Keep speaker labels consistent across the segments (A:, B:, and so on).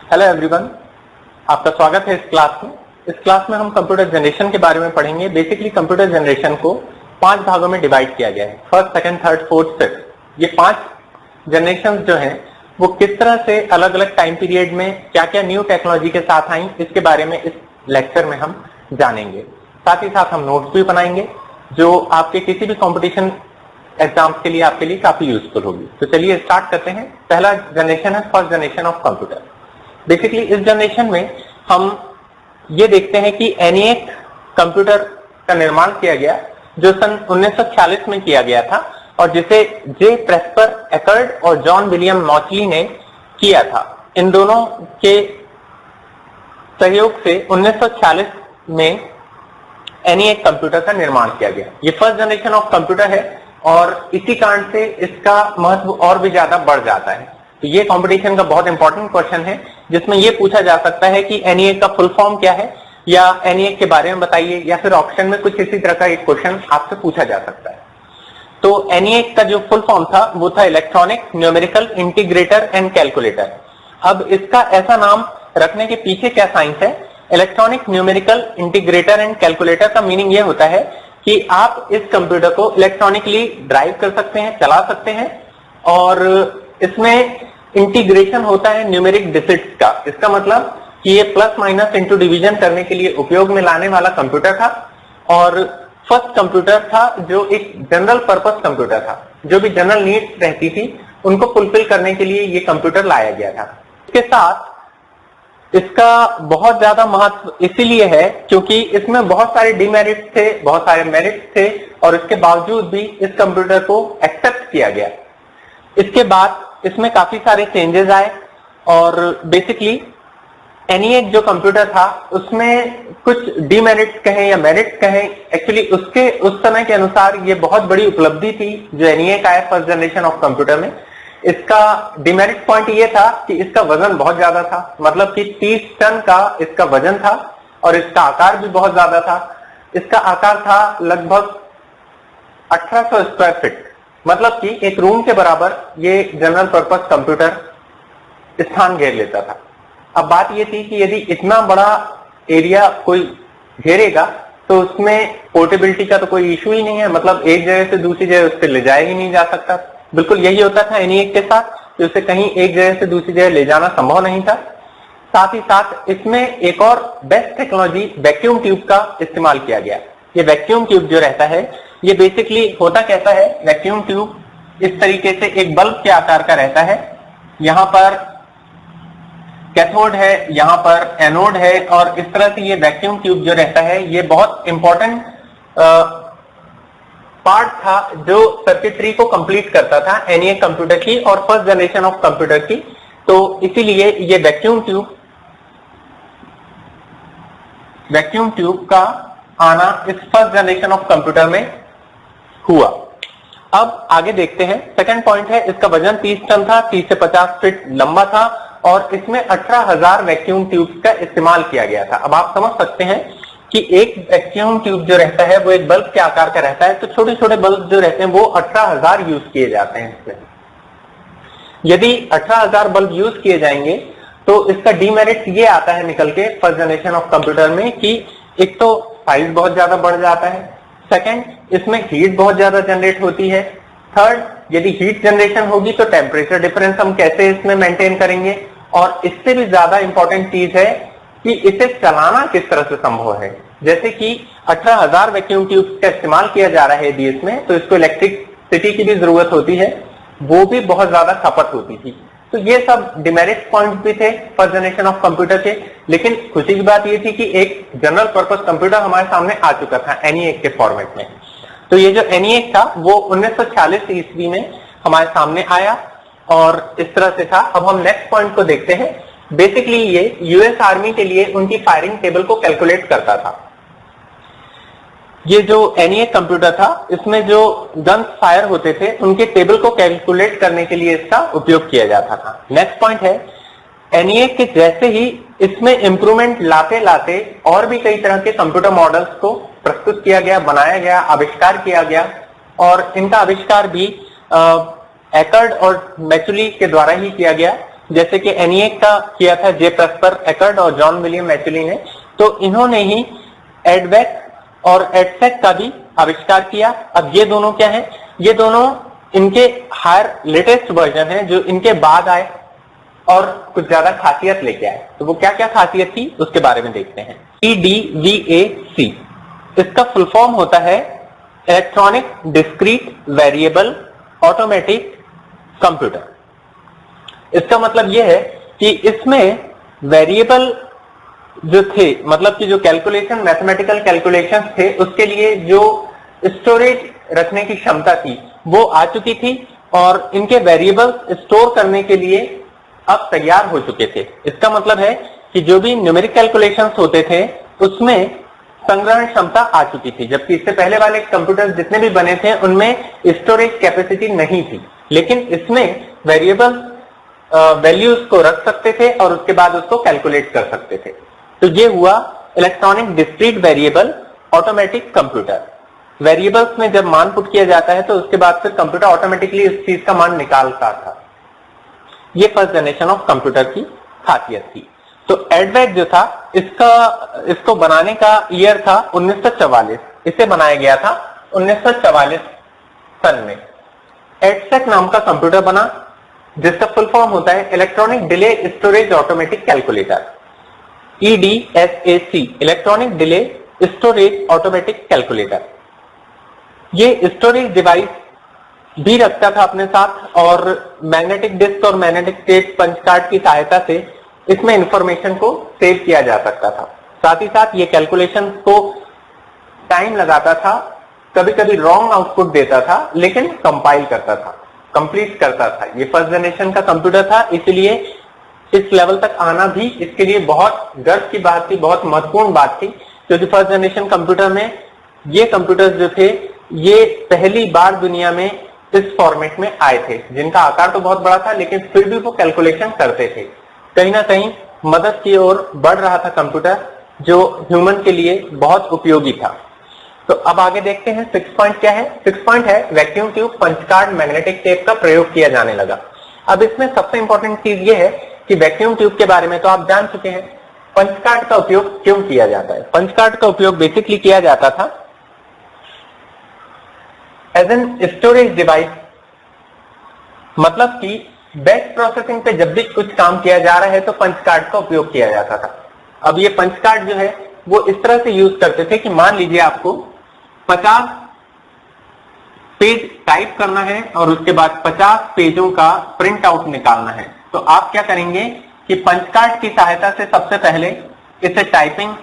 A: Hello everyone, आपका स्वागत है इस क्लास में। इस क्लास में हम कंप्यूटर जनरेशन के बारे में पढ़ेंगे। बेसिकली कंप्यूटर जनरेशन को 5 भागों में डिवाइड किया गया है, first, second, third, fourth, fifth. ये 5 जनरेशन जो हैं वो किस तरह से अलग अलग टाइम पीरियड में क्या क्या न्यू टेक्नोलॉजी के साथ आई, इसके बारे में इस लेक्चर में हम जानेंगे। साथ ही साथ हम नोट्स भी बनाएंगे जो आपके किसी भी कॉम्पिटिशन एग्जाम्स के लिए आपके लिए काफी यूजफुल होगी। तो चलिए स्टार्ट करते हैं। पहला जनरेशन है first generation of computer. Basically इस जनरेशन में हम ये देखते हैं कि एनिएक कंप्यूटर का निर्माण किया गया जो सन 1946 में किया गया था और जिसे जे प्रेस्पर एकर्ड और जॉन विलियम नॉचली ने किया था। इन दोनों के सहयोग से 1946 में एनिएक कंप्यूटर का निर्माण किया गया। ये फर्स्ट जनरेशन ऑफ कंप्यूटर है और इसी कारण से इसका महत्व और भी ज्यादा बढ़ जाता है। तो ये कंपटीशन का बहुत इंपॉर्टेंट क्वेश्चन है जिसमें ये पूछा जा सकता है कि एनिएक का फुल फॉर्म क्या है या एनिएक के बारे में बताइए, या फिर ऑप्शन में कुछ इसी तरह का एक क्वेश्चन आपसे पूछा जा सकता है। तो एनिएक का जो फुल फॉर्म था वो था electronic numerical integrator and calculator. अब इसका ऐसा नाम रखने के पीछे क्या साइंस है? Electronic numerical integrator and calculator का मीनिंग ये होता है कि आप इस कंप्यूटर को इलेक्ट्रॉनिकली ड्राइव कर सकते हैं, चला सकते हैं, और इसमें इंटीग्रेशन होता है न्यूमेरिक डिजिट्स का। इसका मतलब कि ये प्लस माइनस इंटू डिवीजन करने के लिए उपयोग में लाने वाला कंप्यूटर था और फर्स्ट कंप्यूटर था जो एक जनरल पर्पस कंप्यूटर था। जो भी जनरल नीड्स रहती थी उनको फुलफिल करने के लिए ये कंप्यूटर लाया गया था। इसके साथ इसका बहुत ज्यादा महत्व इसीलिए है क्योंकि इसमें बहुत सारे डिमेरिट्स थे, बहुत सारे मेरिट्स थे, और इसके बावजूद भी इस कंप्यूटर को एक्सेप्ट किया गया। इसके बाद इसमें काफी सारे चेंजेस आए और बेसिकली एनिएक जो कंप्यूटर था उसमें कुछ डिमेरिट्स कहें या मेरिट्स कहें, एक्चुअली उसके उस समय के अनुसार ये बहुत बड़ी उपलब्धि थी जो एनिएक आया फर्स्ट जनरेशन ऑफ कंप्यूटर में। इसका डिमेरिट पॉइंट ये था कि इसका वजन बहुत ज्यादा था, मतलब कि 30 टन का इसका वजन था और इसका आकार भी बहुत ज्यादा था। इसका आकार था लगभग 1800 स्क्वायर फीट, मतलब कि एक रूम के बराबर ये जनरल पर्पस कंप्यूटर स्थान घेर लेता था। अब बात ये थी कि यदि इतना बड़ा एरिया कोई घेरेगा तो उसमें पोर्टेबिलिटी का तो कोई इशू ही नहीं है, मतलब एक जगह से दूसरी जगह उससे ले जाया ही नहीं जा सकता। बिल्कुल यही होता था एनिएक के साथ कि उसे कहीं एक जगह से दूसरी जगह ले जाना संभव नहीं था। साथ ही साथ इसमें एक और बेस्ट टेक्नोलॉजी वैक्यूम ट्यूब का इस्तेमाल किया गया। ये वैक्यूम ट्यूब जो रहता है ये बेसिकली होता कैसा है? वैक्यूम ट्यूब इस तरीके से एक बल्ब के आकार का रहता है। यहां पर कैथोड है, यहां पर एनोड है, और इस तरह से ये वैक्यूम ट्यूब जो रहता है ये बहुत इंपॉर्टेंट पार्ट था जो सर्किटरी को कंप्लीट करता था एनिएक कंप्यूटर की और फर्स्ट जनरेशन ऑफ कंप्यूटर की। तो इसीलिए ये वैक्यूम ट्यूब का आना इस फर्स्ट जनरेशन ऑफ कंप्यूटर में हुआ। अब आगे देखते हैं। सेकंड पॉइंट है इसका वजन 30 टन था, 30 से 50 फीट लंबा था और इसमें 18,000 वैक्यूम ट्यूब्स का इस्तेमाल किया गया था। अब आप समझ सकते हैं कि एक वैक्यूम ट्यूब जो रहता है वो एक बल्ब के आकार का रहता है, तो छोटे छोटे बल्ब जो रहते हैं वो 18,000 यूज किए जाते हैं इसमें। यदि 18,000 बल्ब यूज किए जाएंगे तो इसका डीमेरिट ये आता है निकल के फर्स्ट जनरेशन ऑफ कंप्यूटर में कि एक तो साइज बहुत ज्यादा बढ़ जाता है, सेकंड इसमें हीट बहुत ज्यादा जनरेट होती है, थर्ड यदि हीट जनरेशन होगी तो टेम्परेचर डिफरेंस हम कैसे इसमें मेंटेन करेंगे, और इससे भी ज्यादा इंपॉर्टेंट चीज है कि इसे चलाना किस तरह से संभव है। जैसे कि 18,000 वैक्यूम ट्यूब्स का इस्तेमाल किया जा रहा है यदि इसमें, तो इसको इलेक्ट्रिसिटी की भी जरूरत होती है, वो भी बहुत ज्यादा खपत होती थी। तो ये सब डिमेरिट पॉइंट्स भी थे फर्स्ट जनरेशन ऑफ कंप्यूटर के। लेकिन खुशी की बात ये थी कि एक जनरल पर्पस कंप्यूटर हमारे सामने आ चुका था एनिएक के फॉर्मेट में। तो ये जो एनिएक था वो 1946 ईस्वी में हमारे सामने आया और इस तरह से था। अब हम नेक्स्ट पॉइंट को देखते हैं। बेसिकली ये यूएस आर्मी के लिए उनकी फायरिंग टेबल को कैलकुलेट करता था। ये जो एनिएक कंप्यूटर था इसमें जो गन्स फायर होते थे उनके टेबल को कैलकुलेट करने के लिए इसका उपयोग किया जाता था। नेक्स्ट पॉइंट है एनिएक के जैसे ही इसमें इंप्रूवमेंट लाते लाते और भी कई तरह के कंप्यूटर मॉडल्स को प्रस्तुत किया गया, बनाया गया, आविष्कार किया गया, और इनका आविष्कार भी एकर्ड और मैचुली के द्वारा ही किया गया। जैसे कि ENIAC का किया था जे प्रस्पर एकर्ड और जॉन विलियम मैचुली ने, तो इन्होंने ही एडवेक और एडसेक का भी आविष्कार किया। अब ये दोनों क्या है, ये दोनों इनके हायर लेटेस्ट वर्जन है जो इनके बाद आए और कुछ ज्यादा खासियत लेके आए। तो वो क्या क्या खासियत थी उसके बारे में देखते हैं। EDVAC, इसका फुल फॉर्म होता है electronic discrete variable automatic computer. इसका मतलब यह है कि इसमें वेरिएबल जो थे, मतलब कि जो कैलकुलेशन, मैथमेटिकल कैलकुलेशन थे, उसके लिए जो स्टोरेज रखने की क्षमता थी वो आ चुकी थी और इनके वेरिएबल्स स्टोर करने के लिए अब तैयार हो चुके थे। इसका मतलब है कि जो भी न्यूमेरिक कैलकुलेशंस होते थे उसमें संग्रहण क्षमता आ चुकी थी, जबकि इससे पहले वाले कंप्यूटर्स जितने भी बने थे उनमें स्टोरेज कैपेसिटी नहीं थी, लेकिन इसमें वेरिएबल वैल्यूज को रख सकते थे और उसके बाद उसको कैलकुलेट कर सकते थे। तो ये हुआ electronic discrete variable automatic computer. Variables में जब मान पुट किया जाता है तो उसके बाद फिर कंप्यूटर ऑटोमेटिकली इस चीज का मान निकालता था। ये फर्स्ट जनरेशन ऑफ कंप्यूटर की खासियत थी। तो एडवेक जो था, इसको बनाने का ईयर था 1944। इसे बनाया गया था 1944 सन में। एडसेक नाम का कंप्यूटर बना जिसका फुल फॉर्म होता है electronic delay storage automatic calculator, EDSAC, electronic delay storage automatic calculator. ये स्टोरेज डिवाइस भी रखता था अपने साथ और मैग्नेटिक डिस्क और मैग्नेटिक टेप पंच कार्ड की सहायता से इसमें इंफॉर्मेशन को सेव किया जा सकता था। साथ ही साथ ये कैलकुलेशन को टाइम लगाता था, कभी कभी रॉन्ग आउटपुट देता था, लेकिन कंपाइल करता था, कंप्लीट करता था। ये फर्स्ट जनरेशन का कंप्यूटर था, इसलिए इस लेवल तक आना भी इसके लिए बहुत गर्व की बात थी, बहुत महत्वपूर्ण बात थी, क्योंकि फर्स्ट जनरेशन कंप्यूटर में ये कंप्यूटर्स जो थे ये पहली बार दुनिया में इस फॉर्मेट में आए थे, जिनका आकार तो बहुत बड़ा था लेकिन फिर भी वो कैलकुलेशन करते थे। कहीं ना कहीं मदद की ओर बढ़ रहा था कंप्यूटर, जो ह्यूमन के लिए बहुत उपयोगी था। तो अब आगे देखते हैं 6 पॉइंट क्या है। 6 पॉइंट है vacuum tube, punch card, magnetic tape का प्रयोग किया जाने लगा। अब इसमें सबसे इंपॉर्टेंट चीज ये है कि वैक्यूम ट्यूब के बारे में तो आप जान चुके हैं। पंच कार्ड का उपयोग क्यों किया जाता है? पंच कार्ड का उपयोग बेसिकली किया जाता था एज एन स्टोरेज डिवाइस, मतलब कि बैच प्रोसेसिंग पे जब भी कुछ काम किया जा रहा है तो पंच कार्ड का उपयोग किया जाता था। अब ये पंच कार्ड जो है वो इस तरह से यूज करते थे कि मान लीजिए आपको 50 पेज टाइप करना है और उसके बाद 50 पेजों का प्रिंट आउट निकालना है, तो आप क्या करेंगे कि पंच कार्ड की सहायता से सबसे पहले इसे टाइपिंग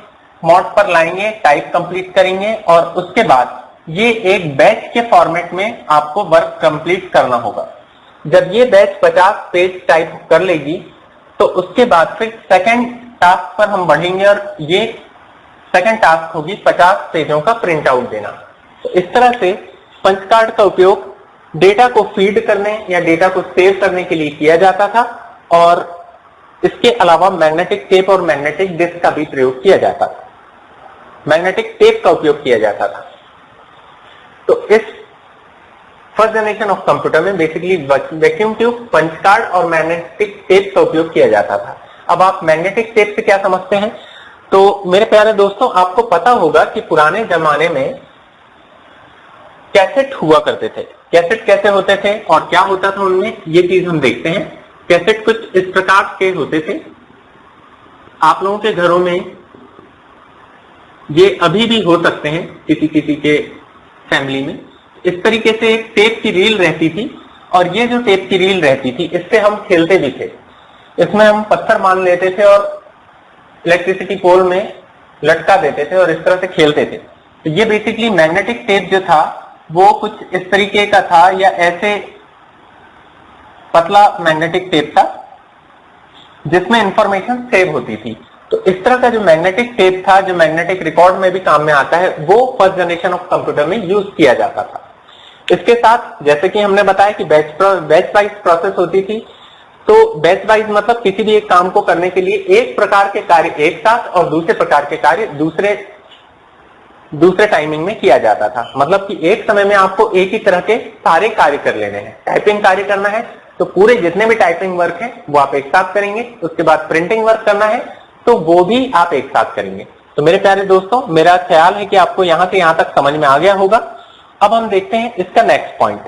A: मोड पर लाएंगे, टाइप कंप्लीट करेंगे और उसके बाद ये एक बैच के फॉर्मेट में आपको वर्क कंप्लीट करना होगा। जब ये बैच 50 पेज टाइप कर लेगी तो उसके बाद फिर सेकंड टास्क पर हम बढ़ेंगे और ये सेकंड टास्क होगी 50 पेजों का प्रिंट आउट देना। तो इस तरह से पंच कार्ड का उपयोग डेटा को फीड करने या डेटा को सेव करने के लिए किया जाता था और इसके अलावा मैग्नेटिक टेप और मैग्नेटिक डिस्क का भी प्रयोग किया जाता था। मैग्नेटिक टेप का उपयोग किया जाता था। तो इस फर्स्ट जनरेशन ऑफ कंप्यूटर में basically vacuum tube, punch card और मैग्नेटिक टेप का उपयोग किया जाता था। अब आप मैग्नेटिक टेप से क्या समझते हैं? तो मेरे प्यारे दोस्तों, आपको पता होगा कि पुराने जमाने में कैसेट हुआ करते थे। कैसेट कैसे होते थे और क्या होता था उनमें, ये चीज हम देखते हैं। कैसेट कुछ इस प्रकार के होते थे। आप लोगों के घरों में ये अभी भी हो सकते हैं, किसी किसी के फैमिली में। इस तरीके से एक टेप की रील रहती थी और ये जो टेप की रील रहती थी इससे हम खेलते भी थे। इसमें हम पत्थर मान लेते थे और इलेक्ट्रिसिटी पोल में लटका देते थे और इस तरह से खेलते थे। तो ये बेसिकली मैग्नेटिक टेप जो था वो कुछ इस तरीके का था, या ऐसे पतला मैग्नेटिक टेप था जिसमें इंफॉर्मेशन सेव होती थी। तो इस तरह का जो मैग्नेटिक टेप था, जो मैग्नेटिक रिकॉर्ड में भी काम में आता है, वो फर्स्ट जनरेशन ऑफ कंप्यूटर में यूज किया जाता था। इसके साथ जैसे कि हमने बताया कि बैच वाइज प्रोसेस होती थी। तो बैच वाइज मतलब किसी भी एक काम को करने के लिए एक प्रकार के कार्य एक साथ और दूसरे प्रकार के कार्य दूसरे टाइमिंग में किया जाता था। मतलब कि एक समय में आपको एक ही तरह के सारे कार्य कर लेने हैं। टाइपिंग कार्य करना है तो पूरे जितने भी टाइपिंग वर्क है वो आप एक साथ करेंगे। उसके बाद प्रिंटिंग वर्क करना है तो वो भी आप एक साथ करेंगे। तो मेरे प्यारे दोस्तों, मेरा ख्याल है कि आपको यहां से यहां तक समझ में आ गया होगा। अब हम देखते हैं इसका नेक्स्ट पॉइंट।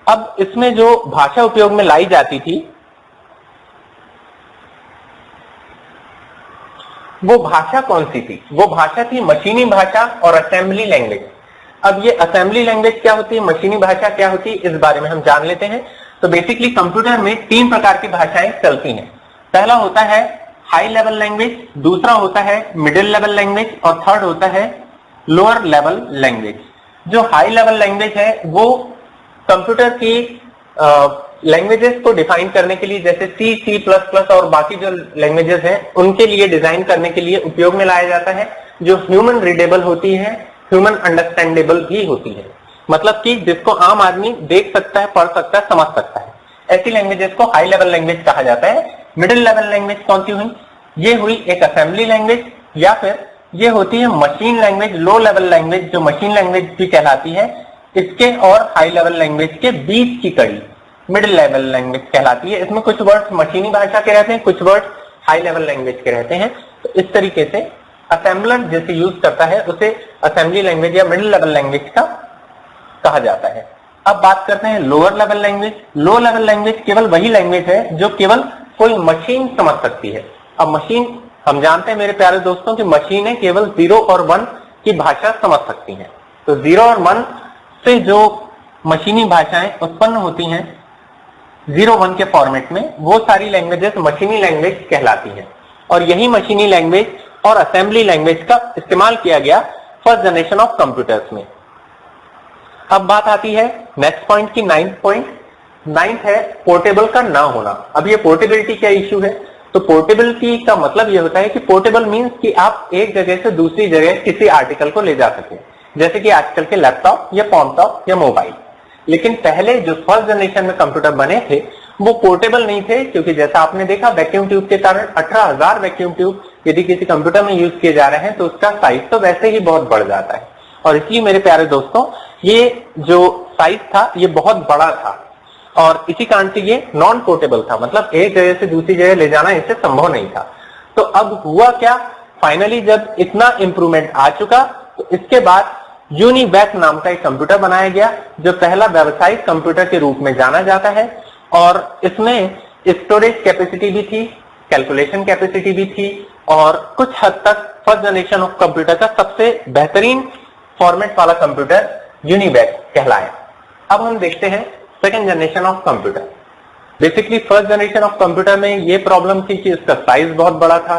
A: अब इसमें जो भाषा उपयोग में लाई जाती थी वो भाषा कौन सी थी? वो भाषा थी मशीनी भाषा और असेंबली लैंग्वेज। अब ये असेंबली लैंग्वेज क्या होती है, मशीनी भाषा क्या होती है, इस बारे में हम जान लेते हैं। तो बेसिकली कंप्यूटर में 3 प्रकार की भाषाएं चलती हैं। पहला होता है हाई लेवल लैंग्वेज, दूसरा होता है मिडिल लेवल लैंग्वेज और थर्ड होता है लोअर लेवल लैंग्वेज। जो हाई लेवल लैंग्वेज है वो कंप्यूटर की लैंग्वेजेस को डिफाइन करने के लिए, जैसे सी, सी प्लस प्लस और बाकी जो लैंग्वेजेस हैं उनके लिए डिजाइन करने के लिए उपयोग में लाया जाता है, जो ह्यूमन रीडेबल होती है, ह्यूमन अंडरस्टैंडेबल भी होती है। मतलब कि जिसको आम आदमी देख सकता है, पढ़ सकता है, समझ सकता है। ऐसी लैंग्वेजेस को हाई लेवल लैंग्वेज कहा जाता है। मिडिल लेवल लैंग्वेज कौन सी हुई? ये हुई एक असेंबली लैंग्वेज, या फिर ये होती है machine language, low level language, जो मशीन लैंग्वेज भी कहलाती है। इसके और हाई लेवल लैंग्वेज के बीच की कड़ी मिडिल लेवल लैंग्वेज कहलाती है। इसमें कुछ वर्ड्स मशीनी भाषा के रहते हैं, कुछ वर्ड्स हाई लेवल लैंग्वेज के रहते हैं। तो इस तरीके से असेंबलर जैसे यूज करता है उसे असेंबली लैंग्वेज या मिडिल लेवल लैंग्वेज का कहा जाता है। अब बात करते हैं lower level language. Low level language केवल वही लैंग्वेज है जो केवल कोई मशीन समझ सकती है। अब मशीन, हम जानते हैं मेरे प्यारे दोस्तों कि मशीनें केवल 0 और 1 की भाषा समझ सकती हैं। तो 0 और 1 से जो मशीनी भाषाएं उत्पन्न होती हैं 0-1 के फॉर्मेट में, वो सारी लैंग्वेजेस मशीनी लैंग्वेज कहलाती हैं। और यही मशीनी लैंग्वेज और असेंबली लैंग्वेज का इस्तेमाल किया गया फर्स्ट जनरेशन ऑफ कंप्यूटर्स में। अब बात आती है नेक्स्ट पॉइंट की, 9th पॉइंट। 9th है पोर्टेबल का ना होना। अब ये पोर्टेबिलिटी क्या इश्यू है? तो पोर्टेबिलिटी का मतलब ये होता है कि पोर्टेबल मींस कि आप एक जगह से दूसरी जगह किसी आर्टिकल को ले जा सके, जैसे कि आजकल के लैपटॉप या पॉमटॉप या मोबाइल। लेकिन पहले जो फर्स्ट जनरेशन में कंप्यूटर बने थे वो पोर्टेबल नहीं थे, क्योंकि जैसा आपने देखा वैक्यूम ट्यूब के कारण 18,000 वैक्यूम ट्यूब यदि किसी कंप्यूटर में यूज किए जा रहे हैं तो उसका साइज तो वैसे ही बहुत बढ़ जाता है। और इसलिए मेरे प्यारे दोस्तों, ये जो साइज था ये बहुत बड़ा था और इसी कारण से ये नॉन पोर्टेबल था। मतलब एक जगह से दूसरी जगह ले जाना इससे संभव नहीं था। तो अब हुआ क्या, फाइनली जब इतना इंप्रूवमेंट आ चुका तो इसके बाद यूनिवैक नाम का एक कंप्यूटर बनाया गया, जो पहला व्यावसायिक कंप्यूटर के रूप में जाना जाता है। और इसमें स्टोरेज कैपेसिटी भी थी, कैलकुलेशन कैपेसिटी भी थी और कुछ हद तक फर्स्ट जनरेशन ऑफ कंप्यूटर का सबसे बेहतरीन फॉर्मेट वाला कंप्यूटर यूनिवैक कहलाया। अब हम देखते हैं second generation of computer. Basically first generation of computer में ये प्रॉब्लम थी कि इसका साइज बहुत बड़ा था।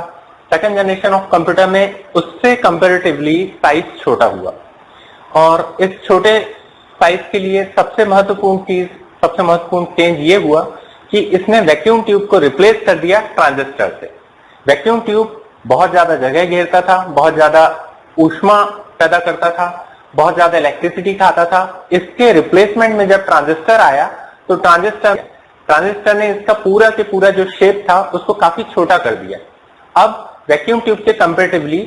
A: सेकेंड जनरेशन ऑफ कंप्यूटर में उससे कंपेरेटिवली साइज छोटा हुआ और इस छोटे साइज के लिए सबसे महत्वपूर्ण चेंज ये हुआ कि इसने वैक्यूम ट्यूब को रिप्लेस कर दिया ट्रांजिस्टर से। वैक्यूम ट्यूब बहुत ज्यादा जगह घेरता था, बहुत ज्यादा ऊष्मा पैदा करता था, बहुत ज्यादा इलेक्ट्रिसिटी खाता था। इसके रिप्लेसमेंट में जब ट्रांजिस्टर आया तो ट्रांजिस्टर ने इसका पूरा के पूरा जो शेप था उसको काफी छोटा कर दिया। अब वैक्यूम ट्यूब के कंपेरेटिवली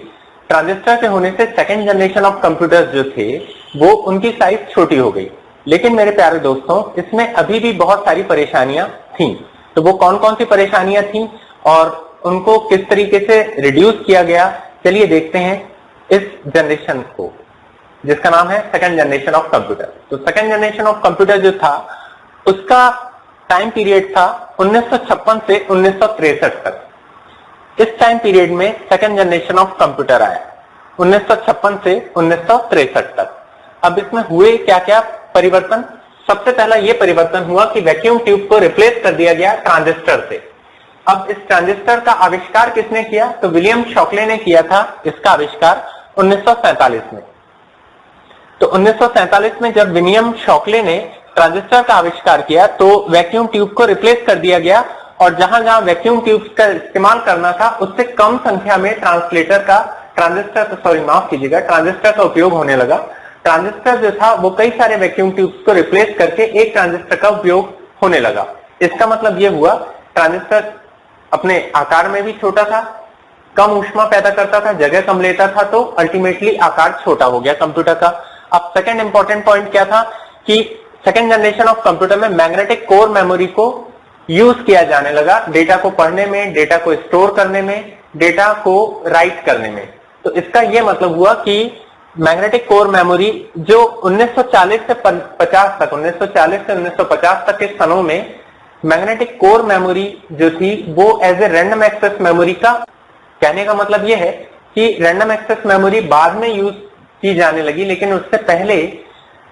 A: ट्रांजिस्टर के होने से सेकेंड जनरेशन ऑफ कंप्यूटर्स जो थे वो उनकी साइज छोटी हो गई। लेकिन मेरे प्यारे दोस्तों, इसमें अभी भी बहुत सारी परेशानियां थीं। तो वो कौन कौन सी परेशानियां थीं और उनको किस तरीके से रिड्यूस किया गया, चलिए देखते हैं इस जनरेशन को, जिसका नाम है सेकेंड जनरेशन ऑफ कंप्यूटर। तो सेकेंड जनरेशन ऑफ कंप्यूटर जो था उसका टाइम पीरियड था 1956 से 1963 तक। इस टाइम पीरियड में सेकेंड जनरेशन ऑफ कंप्यूटर आया 1956 से 1963 तक। अब इसमें हुए क्या क्या परिवर्तन? सबसे पहला यह परिवर्तन हुआ कि वैक्यूम ट्यूब को रिप्लेस कर दिया गया ट्रांजिस्टर से। अब इस ट्रांजिस्टर का आविष्कार किसने किया? तो विलियम शॉकले ने किया था इसका आविष्कार 1947 में। तो 1947 में जब विलियम शॉकले ने ट्रांजिस्टर का आविष्कार किया तो वैक्यूम ट्यूब को रिप्लेस कर दिया गया और जहां जहां वैक्यूम ट्यूब का इस्तेमाल करना था उससे कम संख्या में ट्रांजिस्टर का उपयोग होने लगा। ट्रांजिस्टर जो था वो कई सारे वैक्यूम ट्यूब्स को रिप्लेस करके एक ट्रांजिस्टर का उपयोग होने लगा। इसका मतलब ये हुआ ट्रांजिस्टर अपने आकार में भी छोटा था, कम ऊष्मा पैदा करता था, जगह कम लेता था, तो अल्टीमेटली आकार छोटा हो गया कंप्यूटर का। अब सेकंड इंपॉर्टेंट पॉइंट क्या था कि सेकेंड जनरेशन ऑफ कंप्यूटर में मैग्नेटिक कोर मेमोरी को यूज किया जाने लगा डेटा को पढ़ने में, डेटा को स्टोर करने में, डेटा को राइट करने में। तो इसका यह मतलब हुआ कि मैग्नेटिक कोर मेमोरी जो 1940 से 50 तक 1940 से 1950 तक के सालों में मैग्नेटिक कोर मेमोरी जो थी वो as a random access memory का, कहने का मतलब यह है कि रैंडम एक्सेस मेमोरी बाद में यूज की जाने लगी, लेकिन उससे पहले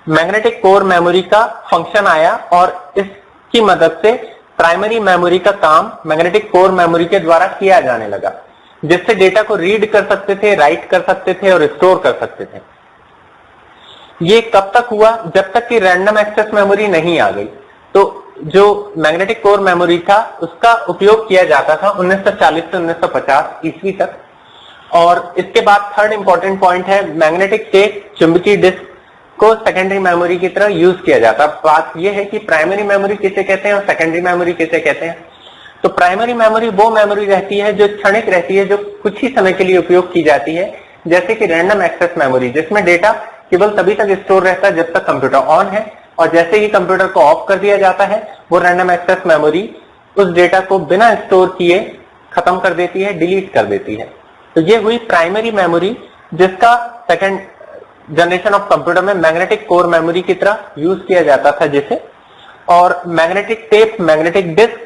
A: मैग्नेटिक कोर मेमोरी का फंक्शन आया और इसकी मदद से प्राइमरी मेमोरी का काम मैग्नेटिक कोर मेमोरी के द्वारा किया जाने लगा, जिससे डेटा को रीड कर सकते थे, राइट कर सकते थे और स्टोर कर सकते थे। ये कब तक हुआ? जब तक कि रैंडम एक्सेस मेमोरी नहीं आ गई। तो जो मैग्नेटिक कोर मेमोरी था उसका उपयोग किया जाता था 1940 से 1950 ईस्वी तक। और इसके बाद थर्ड इंपॉर्टेंट पॉइंट है मैग्नेटिक टेप, चुंबकीय डिस्क को सेकेंडरी मेमोरी की तरह यूज किया जाता। बात यह है कि प्राइमरी मेमोरी किसे कहते हैं और सेकेंडरी मेमोरी किसे कहते हैं। तो प्राइमरी मेमोरी वो मेमोरी रहती है जो क्षणिक रहती है, जो कुछ ही समय के लिए उपयोग की जाती है, जैसे कि रैंडम एक्सेस मेमोरी, जिसमें डेटा केवल तभी तक स्टोर रहता है जब तक कंप्यूटर ऑन है, और जैसे ही कंप्यूटर को ऑफ कर दिया जाता है वो रैंडम एक्सेस मेमोरी उस डेटा को बिना स्टोर किए खत्म कर देती है, डिलीट कर देती है। तो ये हुई प्राइमरी मेमोरी, जिसका सेकेंड जनरेशन ऑफ कंप्यूटर में मैग्नेटिक कोर मेमोरी की तरह यूज किया जाता था जिसे, और magnetic tape, magnetic disk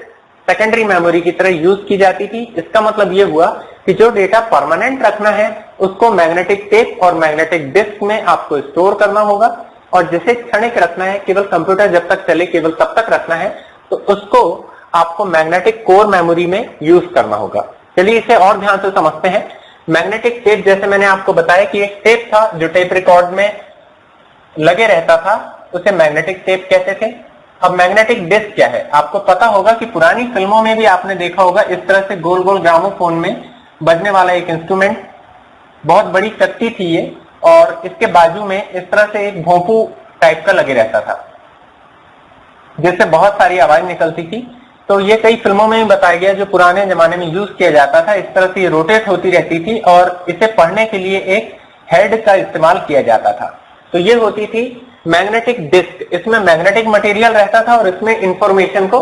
A: secondary memory की तरह यूज की जाती थी। इसका मतलब यह हुआ कि जो डेटा परमानेंट रखना है उसको मैग्नेटिक टेप और मैग्नेटिक डिस्क में आपको स्टोर करना होगा, और जिसे क्षणिक रखना है, केवल कंप्यूटर जब तक चले केवल तब तक रखना है, तो उसको आपको मैग्नेटिक कोर मेमोरी में यूज करना होगा। चलिए इसे और ध्यान से समझते हैं। मैग्नेटिक टेप, जैसे मैंने आपको बताया कि एक टेप था जो टेप रिकॉर्ड में लगे रहता था, उसे मैग्नेटिक टेप कहते थे। अब मैग्नेटिक डिस्क क्या है? आपको पता होगा कि पुरानी फिल्मों में भी आपने देखा होगा इस तरह से गोल गोल ग्रामोफोन में बजने वाला एक इंस्ट्रूमेंट, बहुत बड़ी चक्की थी ये, और इसके बाजू में इस तरह से एक भोंपू टाइप का लगे रहता था जिससे बहुत सारी आवाज निकलती थी। तो ये कई फिल्मों में भी बताया गया, जो पुराने जमाने में यूज किया जाता था। इस तरह से ये रोटेट होती रहती थी और इसे पढ़ने के लिए एक हेड का इस्तेमाल किया जाता था। तो ये होती थी मैग्नेटिक डिस्क। इसमें मैग्नेटिक मटेरियल रहता था और इसमें इंफॉर्मेशन को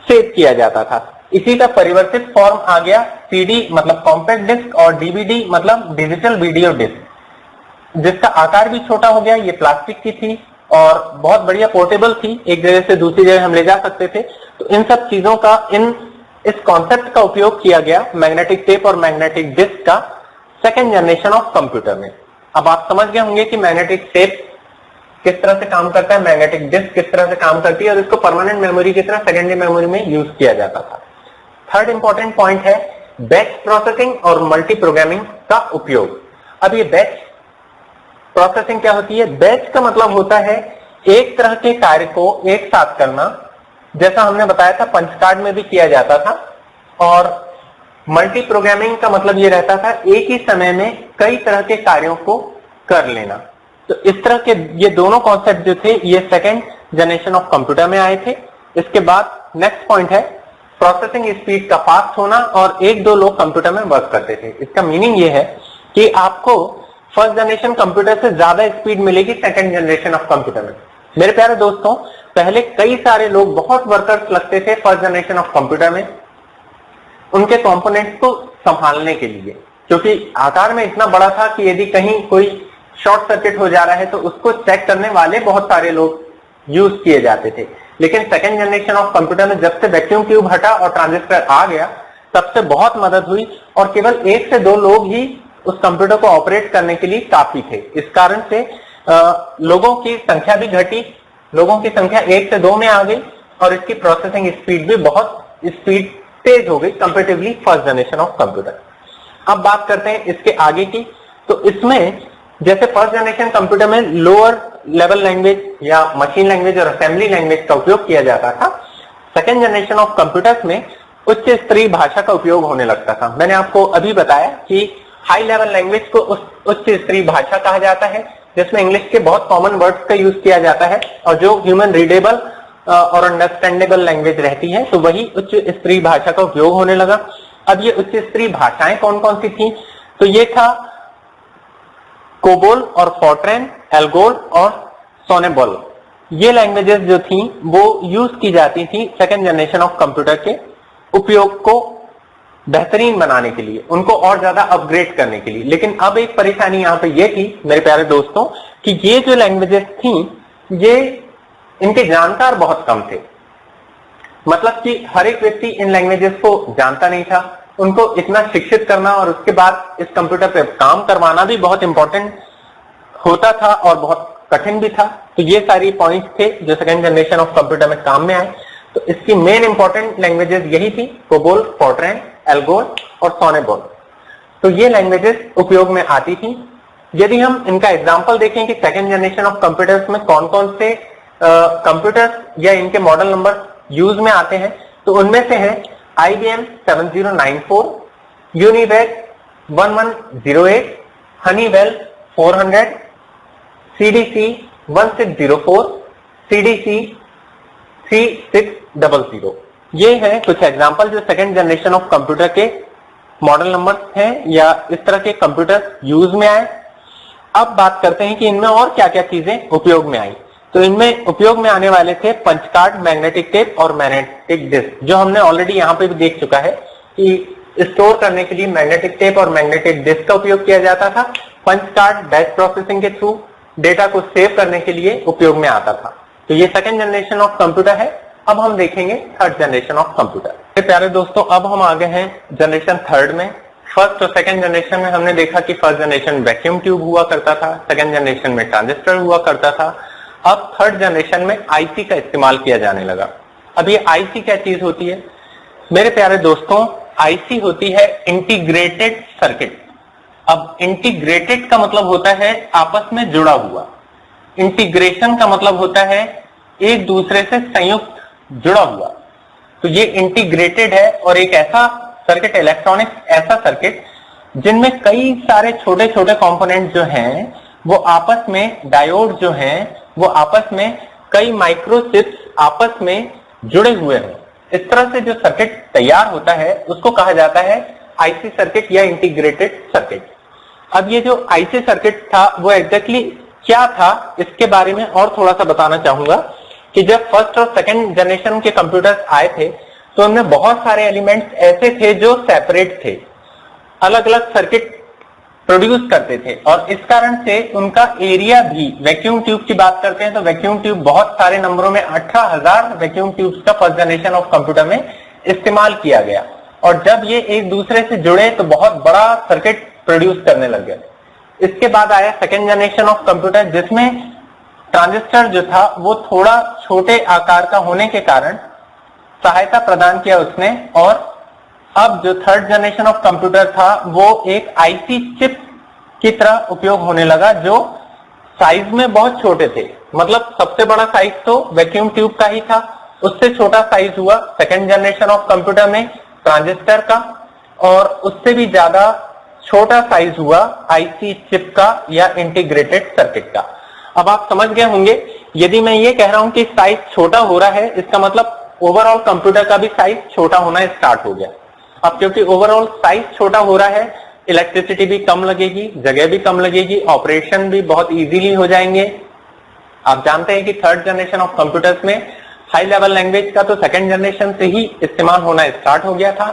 A: सेव किया जाता था। इसी का परिवर्तित फॉर्म आ गया सीडी मतलब कॉम्पैक्ट डिस्क, और डीवीडी मतलब डिजिटल वीडियो डिस्क, जिसका आकार भी छोटा हो गया। ये प्लास्टिक की थी और बहुत बढ़िया पोर्टेबल थी, एक जगह से दूसरी जगह हम ले जा सकते थे। तो इन सब चीजों का इस कॉन्सेप्ट का उपयोग किया गया मैग्नेटिक टेप और मैग्नेटिक डिस्क का सेकेंड जनरेशन ऑफ कंप्यूटर में। अब आप समझ गए होंगे कि मैग्नेटिक टेप किस तरह से काम करता है, मैग्नेटिक डिस्क किस तरह से काम करती है, और इसको परमानेंट मेमोरी की तरह सेकेंडरी मेमोरी में यूज किया जाता था। थर्ड इंपॉर्टेंट पॉइंट है बैच प्रोसेसिंग और मल्टी प्रोग्रामिंग का उपयोग। अब ये बैच प्रोसेसिंग क्या होती है? बैच का मतलब होता है एक तरह के कार्य को एक साथ करना, जैसा हमने बताया था पंच कार्ड में भी किया जाता था। और मल्टी प्रोग्रामिंग का मतलब ये रहता था एक ही समय में कई तरह के कार्यों को कर लेना। तो इस तरह के ये दोनों कॉन्सेप्ट जो थे ये सेकेंड जनरेशन ऑफ कंप्यूटर में आए थे। इसके बाद नेक्स्ट पॉइंट है प्रोसेसिंग स्पीड का फास्ट होना, और एक दो लोग कंप्यूटर में वर्क करते थे। इसका मीनिंग ये है कि आपको फर्स्ट जनरेशन कंप्यूटर से ज्यादा स्पीड मिलेगी सेकेंड जनरेशन ऑफ कंप्यूटर में। मेरे प्यारे दोस्तों, पहले कई सारे लोग, बहुत वर्कर्स लगते थे फर्स्ट जनरेशन ऑफ कंप्यूटर में उनके कंपोनेंट्स को संभालने के लिए, क्योंकि आकार में इतना बड़ा था कि यदि कहीं कोई शॉर्ट सर्किट हो जा रहा है तो उसको चेक करने वाले बहुत सारे लोग यूज किए जाते थे। लेकिन सेकेंड जनरेशन ऑफ कंप्यूटर में जब से वैक्यूम ट्यूब हटा और ट्रांजिस्टर आ गया, तब से बहुत मदद हुई, और केवल एक से दो लोग ही उस कंप्यूटर को ऑपरेट करने के लिए काफी थे। इस कारण से लोगों की संख्या भी घटी, लोगों की संख्या 1 से 2 में आ गई, और इसकी प्रोसेसिंग स्पीड भी बहुत स्पीड तेज हो गई comparatively first generation of computer. अब बात करते हैं इसके आगे की। तो इसमें जैसे फर्स्ट जनरेशन कंप्यूटर में लोअर लेवल लैंग्वेज या मशीन लैंग्वेज और असेंबली लैंग्वेज का उपयोग किया जाता था, सेकेंड जनरेशन ऑफ कंप्यूटर्स में उच्च स्तरीय भाषा का उपयोग होने लगता था। मैंने आपको अभी बताया कि हाई लेवल लैंग्वेज को उच्च स्तरीय भाषा कहा जाता है, जिसमें इंग्लिश के बहुत कॉमन वर्ड्स का यूज किया जाता है, और जो ह्यूमन रीडेबल और अंडरस्टैंडेबल लैंग्वेज रहती है, तो वही उच्च स्तरीय भाषा का उपयोग होने लगा। अब ये उच्च स्तरीय भाषाएं कौन कौन सी थी? तो ये था कोबोल और फोर्ट्रैन, एल्गोल और सोनेबोल। ये लैंग्वेजेस जो थी वो यूज की जाती थी सेकेंड जनरेशन ऑफ कंप्यूटर के उपयोग को बेहतरीन बनाने के लिए, उनको और ज्यादा अपग्रेड करने के लिए। लेकिन अब एक परेशानी यहां पे ये थी मेरे प्यारे दोस्तों कि ये जो लैंग्वेजेस थी ये इनके जानकार बहुत कम थे। मतलब कि हर एक व्यक्ति इन लैंग्वेजेस को जानता नहीं था। उनको इतना शिक्षित करना और उसके बाद इस कंप्यूटर पे काम करवाना भी बहुत इंपॉर्टेंट होता था और बहुत कठिन भी था। तो ये सारी पॉइंट्स थे जो सेकेंड जनरेशन ऑफ कंप्यूटर में काम में आए। तो इसकी मेन इंपॉर्टेंट लैंग्वेजेस यही थी, कोबोल, फोर्ट्रैन, एल्गोर और सोनेबोल। तो ये लैंग्वेजेस उपयोग में आती थी। यदि हम इनका एग्जांपल देखें कि सेकेंड जनरेशन ऑफ कंप्यूटर्स में कौन कौन से कंप्यूटर्स या इनके मॉडल नंबर यूज में आते हैं, तो उनमें से है IBM 7094, UNIVAC 1108, Honeywell 400, CDC 1604, CDC 3600। ये है कुछ एग्जांपल जो सेकेंड जनरेशन ऑफ कंप्यूटर के मॉडल नंबर्स हैं या इस तरह के कंप्यूटर यूज में आए। अब बात करते हैं कि इनमें और क्या क्या चीजें उपयोग में आई। तो इनमें उपयोग में आने वाले थे पंच कार्ड, मैग्नेटिक टेप और मैग्नेटिक डिस्क, जो हमने ऑलरेडी यहाँ पे भी देख चुका है कि स्टोर करने के लिए मैग्नेटिक टेप और मैग्नेटिक डिस्क का उपयोग किया जाता था। पंच कार्ड बैच प्रोसेसिंग के थ्रू डेटा को सेव करने के लिए उपयोग में आता था। तो ये सेकेंड जनरेशन ऑफ कंप्यूटर है। अब हम देखेंगे थर्ड जनरेशन ऑफ कंप्यूटर। प्यारे दोस्तों, अब हम आ गए हैं जनरेशन थर्ड में। फर्स्ट और सेकेंड जनरेशन में हमने देखा कि फर्स्ट जनरेशन वैक्यूम ट्यूब हुआ करता था, सेकेंड जनरेशन में ट्रांजिस्टर हुआ करता था। अब थर्ड जनरेशन में आईसी का इस्तेमाल किया जाने लगा। अब ये आईसी क्या चीज होती है मेरे प्यारे दोस्तों? आईसी होती है इंटीग्रेटेड सर्किट। अब इंटीग्रेटेड का मतलब होता है आपस में जुड़ा हुआ, इंटीग्रेशन का मतलब होता है एक दूसरे से संयुक्त जुड़ा हुआ। तो ये इंटीग्रेटेड है और एक ऐसा सर्किट, इलेक्ट्रॉनिक्स ऐसा सर्किट जिनमें कई सारे छोटे छोटे कंपोनेंट जो हैं वो आपस में, डायोड जो हैं वो आपस में, कई माइक्रोचिप्स आपस में जुड़े हुए हैं। इस तरह से जो सर्किट तैयार होता है उसको कहा जाता है आईसी सर्किट या इंटीग्रेटेड सर्किट। अब ये जो आईसी सर्किट था वो एग्जैक्टली क्या था इसके बारे में और थोड़ा सा बताना चाहूंगा कि जब फर्स्ट और सेकेंड जनरेशन के कंप्यूटर्स आए थे तो उनमें बहुत सारे एलिमेंट्स ऐसे थे जो सेपरेट थे, अलग अलग सर्किट प्रोड्यूस करते थे और इस कारण से उनका एरिया भी, वैक्यूम ट्यूब की बात करते हैं तो वैक्यूम ट्यूब बहुत सारे नंबरों में 18,000 वैक्यूम ट्यूब्स का फर्स्ट जनरेशन ऑफ कंप्यूटर में इस्तेमाल किया गया। और जब ये एक दूसरे से जुड़े तो बहुत बड़ा सर्किट प्रोड्यूस करने लग गए। इसके बाद आया सेकेंड जनरेशन ऑफ कंप्यूटर जिसमें ट्रांजिस्टर जो था वो थोड़ा छोटे आकार का होने के कारण सहायता प्रदान किया उसने। और अब जो थर्ड जनरेशन ऑफ कंप्यूटर था वो एक आईसी चिप की तरह उपयोग होने लगा जो साइज में बहुत छोटे थे। मतलब सबसे बड़ा साइज तो वैक्यूम ट्यूब का ही था, उससे छोटा साइज हुआ सेकेंड जनरेशन ऑफ कंप्यूटर में ट्रांजिस्टर का, और उससे भी ज्यादा छोटा साइज हुआ आईसी चिप का या इंटीग्रेटेड सर्किट का। अब आप समझ गए होंगे, यदि मैं ये कह रहा हूं कि साइज छोटा हो रहा है इसका मतलब ओवरऑल कंप्यूटर का भी साइज छोटा होना स्टार्ट हो गया। अब क्योंकि ओवरऑल साइज छोटा हो रहा है, इलेक्ट्रिसिटी भी कम लगेगी, जगह भी कम लगेगी, ऑपरेशन भी बहुत इजीली हो जाएंगे। आप जानते हैं कि थर्ड जनरेशन ऑफ कंप्यूटर्स में हाई लेवल लैंग्वेज का तो सेकेंड जनरेशन से ही इस्तेमाल होना स्टार्ट हो गया था।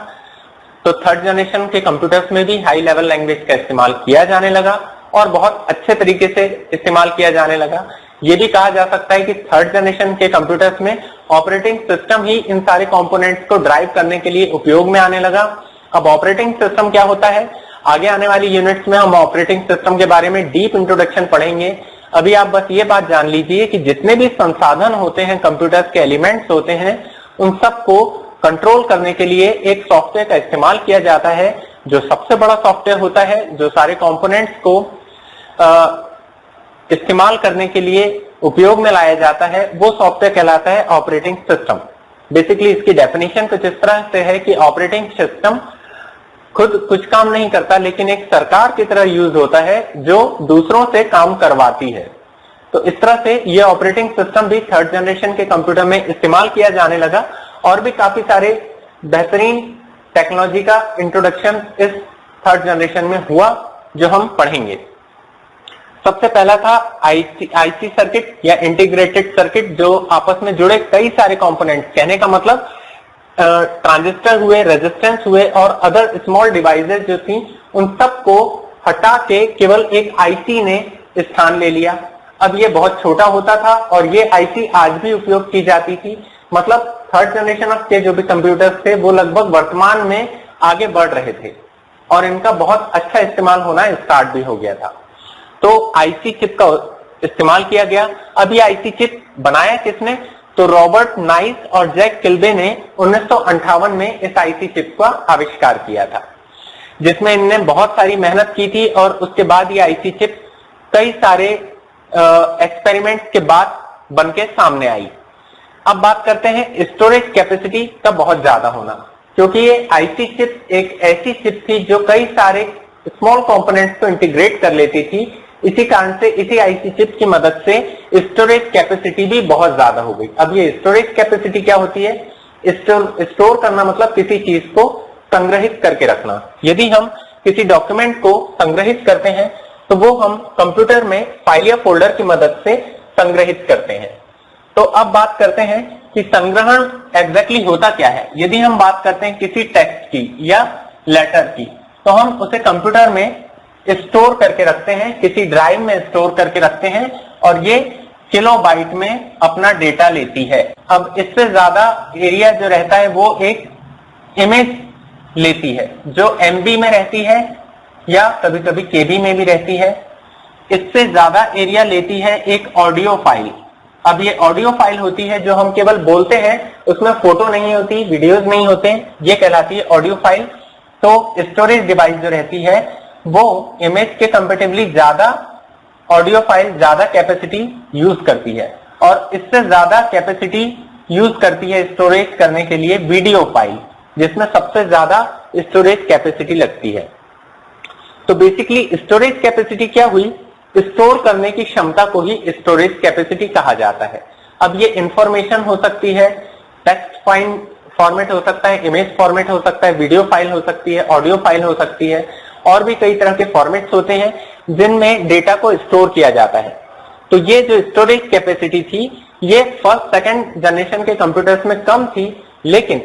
A: तो थर्ड जनरेशन के कंप्यूटर्स में भी हाई लेवल लैंग्वेज का इस्तेमाल किया जाने लगा और बहुत अच्छे तरीके से इस्तेमाल किया जाने लगा। ये भी कहा जा सकता है कि थर्ड जनरेशन के कंप्यूटर्स में ऑपरेटिंग सिस्टम ही इन सारे कंपोनेंट्स को ड्राइव करने के लिए उपयोग में आने लगा। अब ऑपरेटिंग सिस्टम क्या होता है, आगे आने वाली यूनिट्स में हम ऑपरेटिंग सिस्टम के बारे में डीप इंट्रोडक्शन पढ़ेंगे। अभी आप बस ये बात जान लीजिए कि जितने भी संसाधन होते हैं, कंप्यूटर्स के एलिमेंट्स होते हैं, उन सबको कंट्रोल करने के लिए एक सॉफ्टवेयर का इस्तेमाल किया जाता है। जो सबसे बड़ा सॉफ्टवेयर होता है जो सारे कंपोनेंट्स को इस्तेमाल करने के लिए उपयोग में लाया जाता है, वो सॉफ्टवेयर कहलाता है ऑपरेटिंग सिस्टम। बेसिकली इसकी डेफिनेशन कुछ इस तरह से है कि ऑपरेटिंग सिस्टम खुद कुछ काम नहीं करता लेकिन एक सरकार की तरह यूज होता है जो दूसरों से काम करवाती है। तो इस तरह से ये ऑपरेटिंग सिस्टम भी थर्ड जनरेशन के कंप्यूटर में इस्तेमाल किया जाने लगा और भी काफी सारे बेहतरीन टेक्नोलॉजी का इंट्रोडक्शन इस थर्ड जनरेशन में हुआ जो हम पढ़ेंगे। सबसे पहला था आईसी सर्किट या इंटीग्रेटेड सर्किट, जो आपस में जुड़े कई सारे कंपोनेंट्स, कहने का मतलब ट्रांजिस्टर हुए, रेजिस्टेंस हुए और अदर स्मॉल डिवाइसेस जो थी उन सबको हटा के केवल एक आईसी ने स्थान ले लिया। अब ये बहुत छोटा होता था और ये आईसी आज भी उपयोग की जाती थी। मतलब थर्ड जनरेशन के जो भी कंप्यूटर्स थे वो लगभग वर्तमान में आगे बढ़ रहे थे और इनका बहुत अच्छा इस्तेमाल होना स्टार्ट भी हो गया था। तो आईसी चिप का इस्तेमाल किया गया। अब ये आईसी चिप बनाया किसने? तो रॉबर्ट नाइस और जैक किल्बे ने 1958 में इस आईसी चिप का आविष्कार किया था, जिसमें इनने बहुत सारी मेहनत की थी और उसके बाद ये आईसी चिप कई सारे एक्सपेरिमेंट्स के बाद बनके सामने आई। अब बात करते हैं स्टोरेज कैपेसिटी का बहुत ज्यादा होना, क्योंकि ये आईसी चिप एक ऐसी चिप थी जो कई सारे स्मॉल कंपोनेंट्स को इंटीग्रेट कर लेती थी। इसी कारण से इसी आईसी चिप की मदद से स्टोरेज कैपेसिटी भी बहुत ज्यादा हो गई। अब ये स्टोरेज कैपेसिटी क्या होती है? स्टोर करना मतलब किसी चीज को संग्रहित करके रखना। यदि हम किसी डॉक्यूमेंट को संग्रहित करते हैं तो वो हम कंप्यूटर में फाइल या फोल्डर की मदद से संग्रहित करते हैं। तो अब बात करते हैं कि संग्रहण एग्जैक्टली होता क्या है। यदि हम बात करते हैं किसी टेक्स्ट की या लेटर की, तो हम उसे कंप्यूटर में स्टोर करके रखते हैं, किसी ड्राइव में स्टोर करके रखते हैं और ये किलोबाइट में अपना डेटा लेती है। अब इससे ज्यादा एरिया जो रहता है वो एक इमेज लेती है जो एमबी में रहती है या कभी कभी केबी में भी रहती है। इससे ज्यादा एरिया लेती है एक ऑडियो फाइल। अब ये ऑडियो फाइल होती है जो हम केवल बोलते हैं, उसमें फोटो नहीं होती, वीडियोस नहीं होते, ये कहलाती है ऑडियो फाइल। तो स्टोरेज डिवाइस जो रहती है वो इमेज के कंपेरेटिवली ज्यादा ऑडियो फाइल ज्यादा कैपेसिटी यूज करती है और इससे ज्यादा कैपेसिटी यूज करती है स्टोरेज करने के लिए वीडियो फाइल, जिसमें सबसे ज्यादा स्टोरेज कैपेसिटी लगती है। तो बेसिकली स्टोरेज कैपेसिटी क्या हुई? स्टोर करने की क्षमता को ही स्टोरेज कैपेसिटी कहा जाता है। अब ये इंफॉर्मेशन हो सकती है, टेक्स्ट फाइल फॉर्मेट हो सकता है, इमेज फॉर्मेट हो सकता है, वीडियो फाइल हो सकती है, ऑडियो फाइल हो सकती है और भी कई तरह के फॉर्मेट्स होते हैं जिनमें डेटा को स्टोर किया जाता है। तो ये जो स्टोरेज कैपेसिटी थी ये फर्स्ट सेकंड जनरेशन के कंप्यूटर्स में कम थी, लेकिन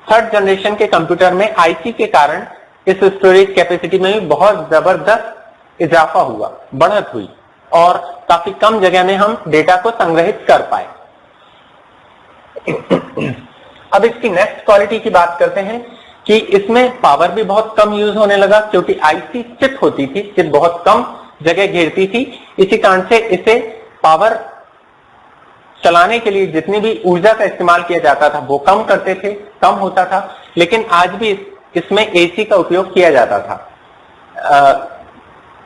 A: थर्ड जनरेशन के कंप्यूटर में आईसी के कारण इस स्टोरेज कैपेसिटी में भी बहुत जबरदस्त इजाफा हुआ, बढ़त हुई और काफी कम जगह में हम डेटा को संग्रहित कर पाए। अब इसकी नेक्स्ट क्वालिटी की बात करते हैं कि इसमें पावर भी बहुत कम यूज होने लगा, क्योंकि आईसी चिप होती थी, चिप बहुत कम जगह घेरती थी। इसी कारण से इसे पावर चलाने के लिए जितनी भी ऊर्जा का इस्तेमाल किया जाता था वो कम करते थे, कम होता था। लेकिन आज भी इसमें एसी का उपयोग किया जाता था,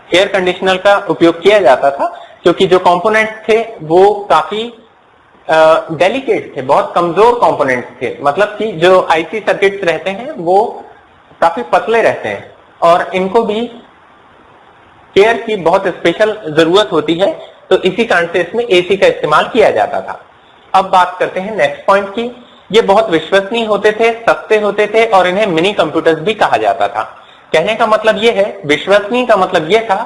A: एयर कंडीशनर का उपयोग किया जाता था, क्योंकि जो कंपोनेंट्स थे वो काफी डेलिकेट थे, बहुत कमजोर कंपोनेंट्स थे। मतलब कि जो आईसी सर्किट्स रहते हैं वो काफी पतले रहते हैं और इनको भी केयर की बहुत स्पेशल जरूरत होती है, तो इसी कारण से इसमें एसी का इस्तेमाल किया जाता था। अब बात करते हैं नेक्स्ट पॉइंट की। ये बहुत विश्वसनीय होते थे, सस्ते होते थे और इन्हें मिनी कंप्यूटर्स भी कहा जाता था। कहने का मतलब ये है, विश्वसनीय का मतलब ये था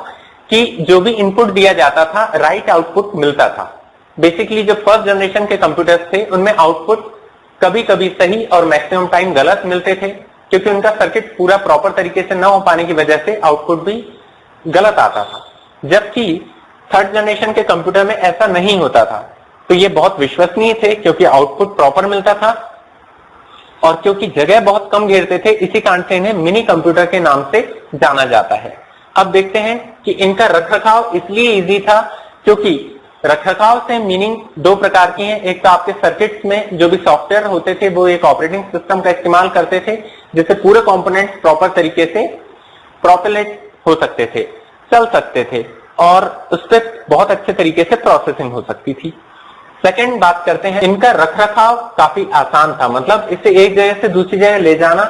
A: कि जो भी इनपुट दिया जाता था राइट आउटपुट मिलता था। बेसिकली जो फर्स्ट जनरेशन के कंप्यूटर्स थे उनमें आउटपुट कभी कभी सही और मैक्सिमम टाइम गलत मिलते थे, क्योंकि उनका सर्किट पूरा प्रॉपर तरीके से न हो पाने की वजह से आउटपुट भी गलत आता था। जबकि थर्ड जनरेशन के कंप्यूटर में ऐसा नहीं होता था, तो ये बहुत विश्वसनीय थे क्योंकि आउटपुट प्रॉपर मिलता था और क्योंकि जगह बहुत कम घेरते थे, इसी कारण से इन्हें मिनी कंप्यूटर के नाम से जाना जाता है। अब देखते हैं कि इनका रखरखाव इसलिए इजी था क्योंकि रखरखाव से मीनिंग दो प्रकार की है। एक तो आपके सर्किट्स में जो भी सॉफ्टवेयर होते थे वो एक ऑपरेटिंग सिस्टम का इस्तेमाल करते थे, जिससे पूरे कंपोनेंट्स प्रॉपर तरीके से प्रोपेलेट हो सकते थे, चल सकते थे और उस पर बहुत अच्छे तरीके से प्रोसेसिंग हो सकती थी। सेकंड बात करते हैं, इनका रखरखाव काफी आसान था, मतलब इसे एक जगह से दूसरी जगह ले जाना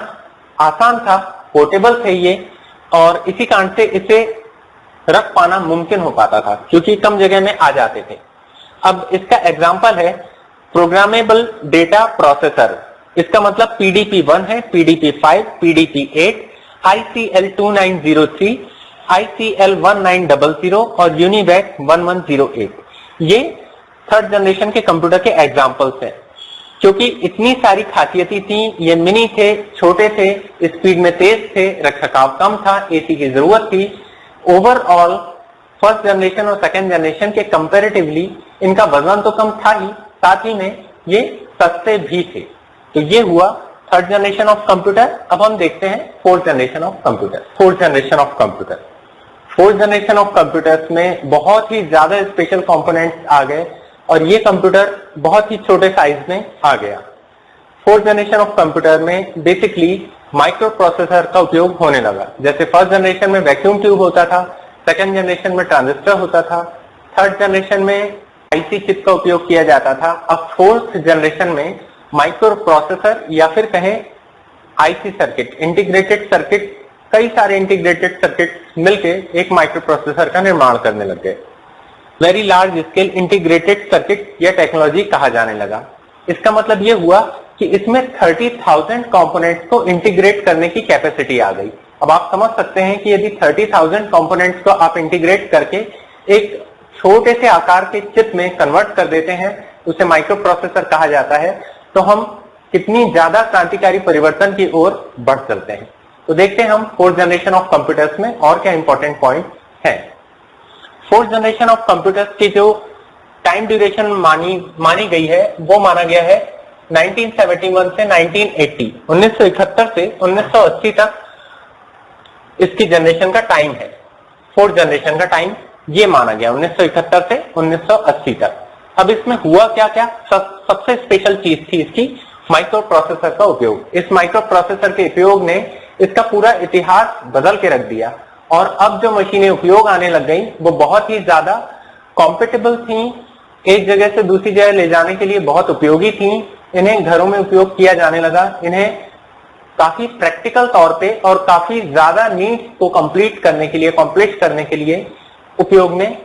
A: आसान था, पोर्टेबल थे ये और इसी कारण से इसे रख पाना मुमकिन हो पाता था क्योंकि कम जगह में आ जाते थे। अब इसका एग्जांपल है प्रोग्रामेबल डेटा प्रोसेसर। इसका मतलब PDP-1 है, PDP-5, PDP-8, ICL2903, ICL 1900 और यूनिवैक 1108। ये थर्ड जनरेशन के कंप्यूटर के एग्जाम्पल्स हैं। क्योंकि इतनी सारी खासियतें थी, ये मिनी थे, छोटे थे, स्पीड में तेज थे, रखरखाव कम था, एसी की जरूरत थी। ओवरऑल फर्स्ट जनरेशन और सेकेंड जनरेशन के कंपैरेटिवली इनका वजन तो कम था ही, साथ ही में ये सस्ते भी थे। तो ये हुआ थर्ड जनरेशन ऑफ कंप्यूटर। अब हम देखते हैं fourth generation of computer. Fourth generation of computer, fourth generation of computers में बहुत ही ज्यादा स्पेशल कंपोनेंट्स आ गए और ये कंप्यूटर बहुत ही छोटे साइज में आ गया। फोर्थ जनरेशन ऑफ कंप्यूटर में बेसिकली माइक्रो प्रोसेसर का उपयोग होने लगा। जैसे फर्स्ट जनरेशन में वैक्यूम ट्यूब होता था, सेकेंड जनरेशन में ट्रांजिस्टर होता था, थर्ड जनरेशन में आईसी चिप का उपयोग किया जाता था। अब फोर्थ जनरेशन में माइक्रो प्रोसेसर या फिर कहें आईसी सर्किट, इंटीग्रेटेड सर्किट, कई सारे इंटीग्रेटेड सर्किट मिलके एक माइक्रो प्रोसेसर का निर्माण करने लग गए। Very large scale integrated circuit यह टेक्नोलॉजी कहा जाने लगा। इसका मतलब यह हुआ कि इसमें 30,000 कंपोनेंट्स को इंटीग्रेट करने की कैपेसिटी आ गई। अब आप समझ सकते हैं कि यदि 30,000 कंपोनेंट्स को आप इंटीग्रेट करके एक छोटे से आकार के चिप में कन्वर्ट कर देते हैं, उसे माइक्रो प्रोसेसर कहा जाता है, तो हम कितनी ज्यादा क्रांतिकारी परिवर्तन की ओर बढ़ चलते हैं। तो देखते हैं हम फोर्थ जनरेशन ऑफ कंप्यूटर्स में और क्या इंपॉर्टेंट पॉइंट है। फोर्थ जनरेशन ऑफ कंप्यूटर्स की जो टाइम ड्यूरेशन मानी गई है वो माना गया है 1971 से 1980, 1971 से 1980 तक इसकी जनरेशन का टाइम है। फोर्थ जनरेशन का टाइम ये माना गया 1971 से 1980 तक। अब इसमें हुआ क्या क्या, सबसे स्पेशल चीज थी इसकी माइक्रो प्रोसेसर का उपयोग। इस माइक्रो प्रोसेसर के उपयोग ने इसका पूरा इतिहास बदल के रख दिया और अब जो मशीनें उपयोग आने लग गई वो बहुत ही ज्यादा कॉम्पेटेबल थी, एक जगह से दूसरी जगह ले जाने के लिए बहुत उपयोगी थी। इन्हें घरों में उपयोग किया जाने लगा, इन्हें काफी प्रैक्टिकल तौर पे और काफी ज्यादा नीड्स को कंप्लीट करने के लिए, कॉम्प्लीट करने के लिए उपयोग में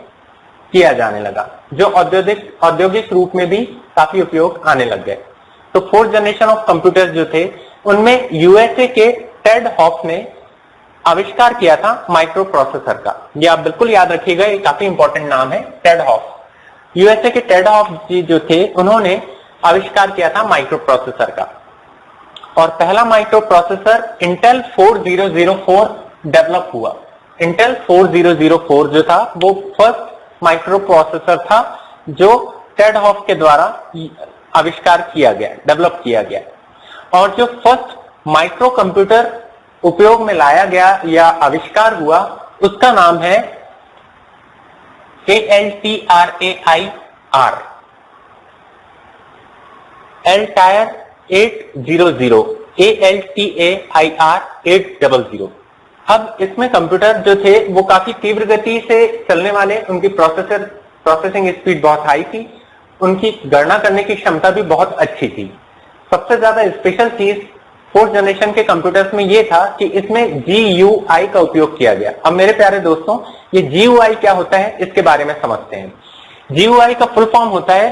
A: किया जाने लगा, जो औद्योगिक रूप में भी काफी उपयोग आने लग गए। तो फोर्थ जनरेशन ऑफ कंप्यूटर्स जो थे उनमें यूएसए के टेड हॉफ ने आविष्कार किया था माइक्रो प्रोसेसर का। ये आप बिल्कुल याद रखिएगा, ये काफी इंपॉर्टेंट नाम है, टेड हॉफ। यूएसए के टेड हॉफ जी जो थे उन्होंने आविष्कार किया था माइक्रो प्रोसेसर का और पहला माइक्रो प्रोसेसर इंटेल 4004 डेवलप हुआ। इंटेल 4004 जो था वो फर्स्ट माइक्रो प्रोसेसर था जो टेड हॉफ के द्वारा आविष्कार किया गया, डेवलप किया गया। और जो फर्स्ट माइक्रो कंप्यूटर उपयोग में लाया गया या आविष्कार हुआ उसका नाम है ALTIR, Altair 800, ALTAIR 800। अब इसमें कंप्यूटर जो थे वो काफी तीव्र गति से चलने वाले, उनकी प्रोसेसिंग स्पीड बहुत हाई थी, उनकी गणना करने की क्षमता भी बहुत अच्छी थी। सबसे ज्यादा स्पेशल चीज फोर्थ जनरेशन के कंप्यूटर्स में ये था कि इसमें GUI का उपयोग किया गया। अब मेरे प्यारे दोस्तों, ये GUI क्या होता है इसके बारे में समझते हैं। GUI का फुल फॉर्म होता है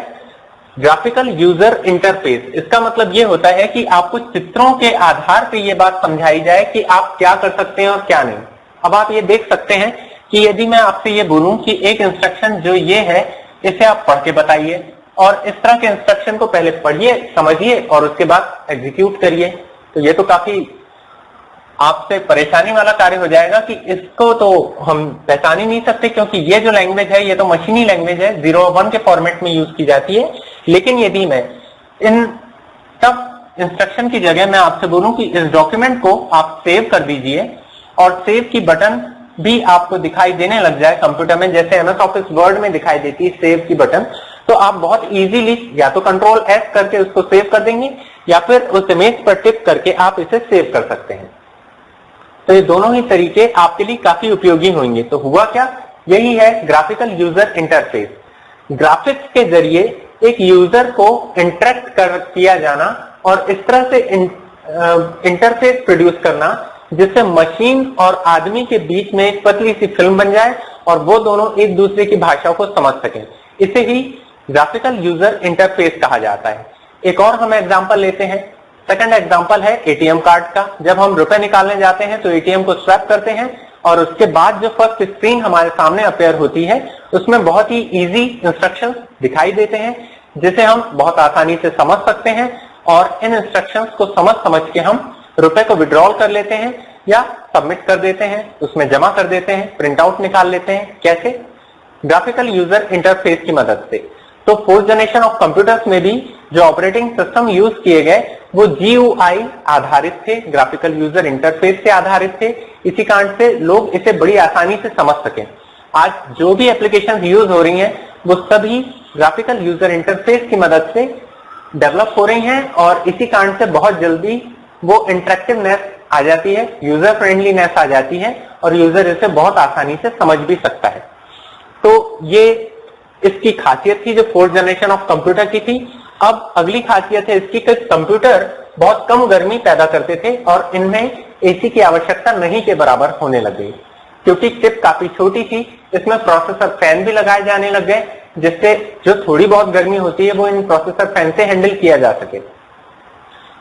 A: ग्राफिकल यूजर इंटरफेस। इसका मतलब ये होता है कि आपको चित्रों के आधार पर यह बात समझाई जाए कि आप क्या कर सकते हैं और क्या नहीं। अब आप ये देख सकते हैं कि यदि मैं आपसे ये बोलूं कि एक इंस्ट्रक्शन जो ये है इसे आप पढ़ के बताइए, और इस तरह के इंस्ट्रक्शन को पहले पढ़िए, समझिए और उसके बाद एग्जीक्यूट करिए, तो ये तो काफी आपसे परेशानी वाला कार्य हो जाएगा कि इसको तो हम पहचान ही नहीं सकते, क्योंकि ये जो लैंग्वेज है ये तो मशीनी लैंग्वेज है, 0 और 1 के फॉर्मेट में यूज की जाती है। लेकिन यदि मैं इन सब इंस्ट्रक्शन की जगह मैं आपसे बोलूं कि इस डॉक्यूमेंट को आप सेव कर दीजिए और सेव की बटन भी आपको दिखाई देने लग जाए कंप्यूटर में, जैसे MS ऑफिस वर्ड में दिखाई देती है सेव की बटन, तो आप बहुत इजीली या तो कंट्रोल S करके उसको सेव कर देंगे या फिर उस इमेज पर टिप करके आप इसे सेव कर सकते हैं। तो ये दोनों ही तरीके आपके लिए काफी उपयोगी होंगे। तो हुआ क्या, यही है ग्राफिकल यूजर इंटरफेस। ग्राफिक्स के जरिए एक यूजर को इंटरेक्ट किया जाना और इस तरह से इंटरफेस प्रोड्यूस करना जिससे मशीन और आदमी के बीच में एक पतली सी फिल्म बन जाए और वो दोनों एक दूसरे की भाषा को समझ सकें। इसे ही ग्राफिकल यूजर इंटरफेस कहा जाता है। एक और हम एग्जांपल लेते हैं। सेकंड एग्जांपल है एटीएम कार्ड का। जब हम रुपए निकालने जाते हैं तो एटीएम को स्वैप करते हैं और उसके बाद जो फर्स्ट स्क्रीन हमारे सामने अपेयर होती है उसमें बहुत ही इजी इंस्ट्रक्शंस दिखाई देते हैं जिसे हम बहुत आसानी से समझ सकते हैं और इन इंस्ट्रक्शंस को समझ के हम रुपए को विड्रॉल कर लेते हैं या सबमिट कर देते हैं, उसमें जमा कर देते हैं, प्रिंट आउट निकाल लेते हैं। कैसे? ग्राफिकल यूजर इंटरफेस की मदद से। तो फोर्थ जनरेशन ऑफ कंप्यूटर्स में भी जो ऑपरेटिंग सिस्टम यूज किए गए वो GUI आधारित थे, ग्राफिकल यूजर इंटरफेस से आधारित थे। इसी कारण से लोग इसे बड़ी आसानी से समझ सकें। आज जो भी एप्लीकेशन यूज हो रही हैं वो सभी ग्राफिकल यूजर इंटरफेस की मदद से डेवलप हो रही हैं और इसी कारण से बहुत जल्दी वो इंटरेक्टिवनेस आ जाती है, यूजर फ्रेंडलीनेस आ जाती है और यूजर इसे बहुत आसानी से समझ भी सकता है। तो ये इसकी खासियत थी जो फोर्थ जनरेशन ऑफ कंप्यूटर की थी। अब अगली खासियत है इसकी कि कंप्यूटर बहुत कम गर्मी पैदा करते थे और इनमें एसी की आवश्यकता नहीं के बराबर होने लग गई क्योंकि चिप काफी छोटी थी। इसमें प्रोसेसर फैन भी लगाए जाने लग गए जिससे जो थोड़ी बहुत गर्मी होती है वो इन प्रोसेसर फैन से हैंडल किया जा सके।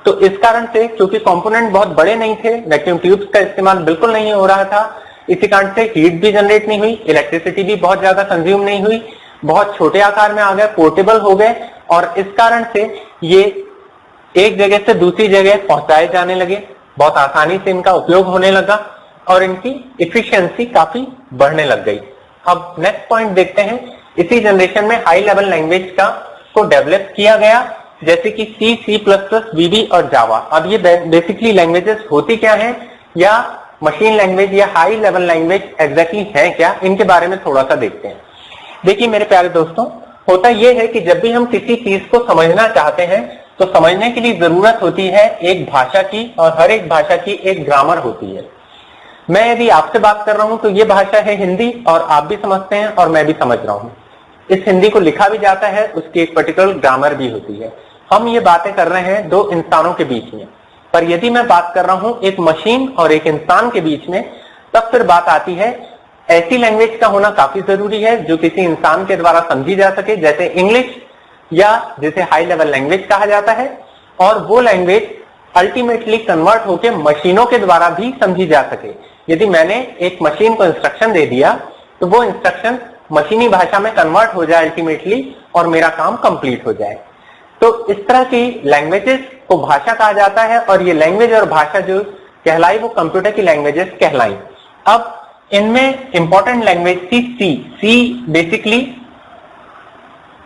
A: तो इस कारण से क्योंकि कंपोनेंट बहुत बड़े नहीं थे, वैक्यूम ट्यूब्स का इस्तेमाल बिल्कुल नहीं हो रहा था, इसी कारण से हीट भी जनरेट नहीं हुई, इलेक्ट्रिसिटी भी बहुत ज्यादा कंज्यूम नहीं हुई, बहुत छोटे आकार में आ गए, पोर्टेबल हो गए और इस कारण से ये एक जगह से दूसरी जगह पहुंचाए जाने लगे, बहुत आसानी से इनका उपयोग होने लगा और इनकी इफिशियंसी काफी बढ़ने लग गई। अब नेक्स्ट पॉइंट देखते हैं। इसी जनरेशन में हाई लेवल लैंग्वेज को डेवलप किया गया जैसे कि C++, VB और जावा। अब ये बेसिकली लैंग्वेजेस होती क्या हैं या मशीन लैंग्वेज या हाई लेवल लैंग्वेज एग्जैक्टली है क्या, इनके बारे में थोड़ा सा देखते हैं। देखिए मेरे प्यारे दोस्तों, होता यह है कि जब भी हम किसी चीज को समझना चाहते हैं तो समझने के लिए जरूरत होती है एक भाषा की और हर एक भाषा की एक ग्रामर होती है। मैं यदि आपसे बात कर रहा हूं तो ये भाषा है हिंदी और आप भी समझते हैं और मैं भी समझ रहा हूं। इस हिंदी को लिखा भी जाता है, उसकी एक पर्टिकुलर ग्रामर भी होती है। हम ये बातें कर रहे हैं दो इंसानों के बीच में, पर यदि मैं बात कर रहा हूं एक मशीन और एक इंसान के बीच में, तब फिर बात आती है ऐसी लैंग्वेज का होना काफी जरूरी है जो किसी इंसान के द्वारा समझी जा सके, जैसे इंग्लिश या जिसे हाई लेवल लैंग्वेज कहा जाता है, और वो लैंग्वेज अल्टीमेटली कन्वर्ट होकर मशीनों के द्वारा भी समझी जा सके। यदि मैंने एक मशीन को इंस्ट्रक्शन दे दिया तो वो इंस्ट्रक्शन मशीनी भाषा में कन्वर्ट हो जाए अल्टीमेटली और मेरा काम कंप्लीट हो जाए। तो इस तरह की लैंग्वेजेस को भाषा कहा जाता है और ये लैंग्वेज और भाषा जो कहलाई वो कंप्यूटर की लैंग्वेजेस कहलाई। अब इनमें इंपॉर्टेंट लैंग्वेज थी see basically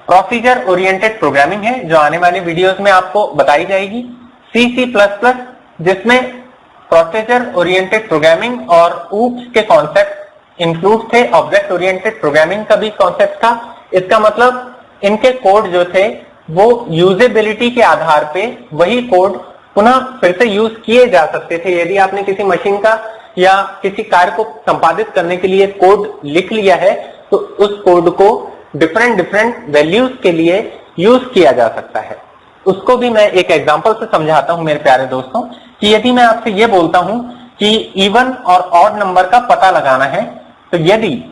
A: procedure oriented programming है जो आने वाले वीडियोस में आपको बताई जाएगी। C++, जिसमें प्रोसीजर ओरिएंटेड प्रोग्रामिंग और ऊप्स के कॉन्सेप्ट इंक्लूड थे, ऑब्जेक्ट ओरिएंटेड प्रोग्रामिंग का भी कॉन्सेप्ट था। इसका मतलब इनके कोड जो थे वो यूजेबिलिटी के आधार पे वही कोड पुनः फिर से यूज किए जा सकते थे। यदि आपने किसी मशीन का या किसी कार्य को संपादित करने के लिए कोड लिख लिया है तो उस कोड को डिफरेंट वैल्यूज के लिए यूज किया जा सकता है। उसको भी मैं एक एग्जांपल से समझाता हूं मेरे प्यारे दोस्तों कि यदि मैं आपसे ये बोलता हूं कि इवन और ऑड नंबर का पता लगाना है, तो यदि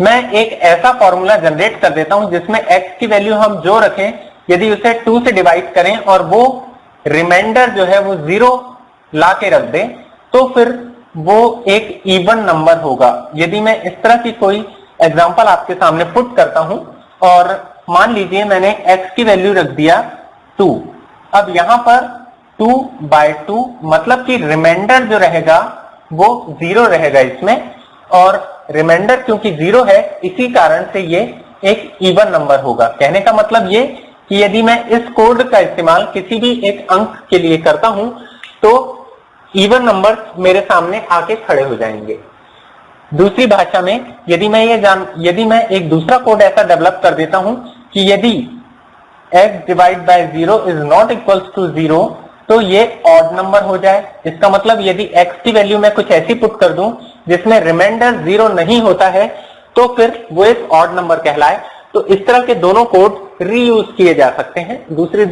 A: मैं एक ऐसा फॉर्मूला जनरेट कर देता हूं जिसमें x की वैल्यू हम जो रखें, यदि उसे 2 से डिवाइड करें और वो रिमाइंडर जो है वो 0 ला के रख दें, तो फिर वो एक इवन नंबर होगा। यदि मैं इस तरह की कोई एग्जांपल आपके सामने पुट करता हूं और मान लीजिए मैंने x की वैल्यू रख दिया 2, अब यहां पर 2/2 मतलब कि रिमाइंडर जो रहेगा वो 0 रहेगा इसमें, और रिमाइंडर क्योंकि 0 है इसी कारण से ये एक इवन नंबर होगा। कहने का मतलब ये कि यदि मैं इस कोड का इस्तेमाल किसी भी एक अंक के लिए करता हूं तो इवन नंबर मेरे सामने आके खड़े हो जाएंगे। दूसरी भाषा में यदि मैं एक दूसरा कोड ऐसा डेवलप कर देता हूं कि यदि x divide by 0 is not equals to 0 तो ये ऑड नंबर हो जाए। इसका मतलब यदि x की वैल्यू मैं कुछ ऐसी पुट कर दूं जिसमें रिमाइंडर 0 नहीं होता है तो फिर वो एक ऑड नंबर कहलाए। तो इस तरह के दोनों कोड रीयूज किए जा सकते हैं, दूसरी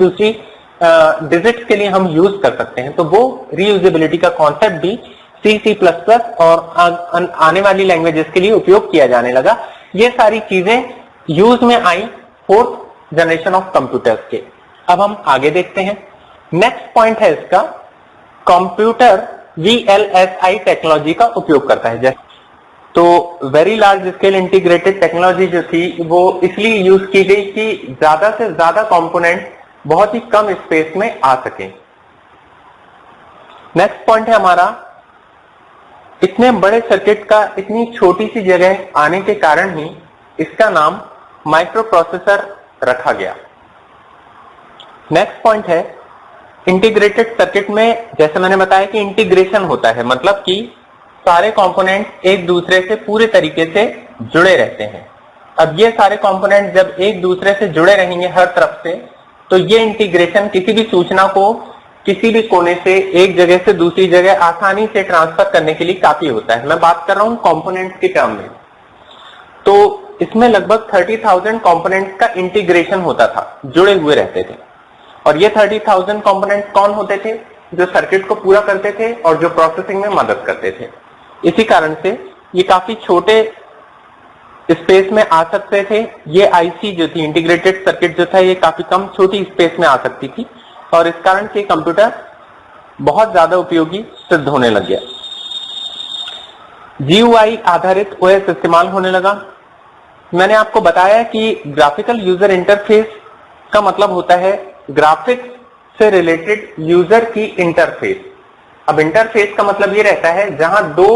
A: डिजिट्स के लिए हम यूज कर सकते हैं। तो वो रीयूजेबिलिटी का कॉन्सेप्ट भी C++ और आने वाली लैंग्वेजेस के लिए उपयोग किया जाने लगा। ये सारी चीजें यूज में आई फोर्थ जनरेशन ऑफ कंप्यूटर्स के। अब हम आगे देखते हैं। नेक्स्ट पॉइंट है इसका कंप्यूटर VLSI टेक्नोलॉजी का उपयोग करता है। तो very large scale integrated technology जो थी वो इसलिए यूज की गई कि ज्यादा से ज्यादा कंपोनेंट बहुत ही कम स्पेस में आ सके। नेक्स्ट पॉइंट है हमारा, इतने बड़े सर्किट का इतनी छोटी सी जगह आने के कारण ही इसका नाम माइक्रो प्रोसेसर रखा गया। नेक्स्ट पॉइंट है, इंटीग्रेटेड सर्किट में जैसे मैंने बताया कि इंटीग्रेशन होता है, मतलब कि सारे कंपोनेंट एक दूसरे से पूरे तरीके से जुड़े रहते हैं। अब ये सारे कंपोनेंट जब एक दूसरे से जुड़े रहेंगे हर तरफ से, तो ये इंटीग्रेशन किसी भी सूचना को किसी भी कोने से एक जगह से दूसरी जगह आसानी से ट्रांसफर करने के लिए काफी होता है। मैं बात कर रहा हूं कंपोनेंट्स के टर्म में। तो इसमें लगभग 30,000 कंपोनेंट्स का इंटीग्रेशन होता था, जुड़े हुए रहते थे। और ये 30,000 कंपोनेंट्स कौन होते थे? जो सर्किट को पूरा करते थे और जो प्रोसेसिंग में मदद करते थे। इसी कारण से ये काफी छोटे स्पेस में आ सकते थे। ये आईसी जो थी, इंटीग्रेटेड सर्किट जो था, ये काफी कम छोटी स्पेस में आ सकती थी और इस कारण से कंप्यूटर बहुत ज्यादा उपयोगी सिद्ध होने लग गया। GUI आधारित OS इस्तेमाल होने लगा। मैंने आपको बताया कि ग्राफिकल यूजर इंटरफेस का मतलब होता है ग्राफिक्स से रिलेटेड यूजर की इंटरफेस। अब इंटरफेस का मतलब ये रहता है जहां दो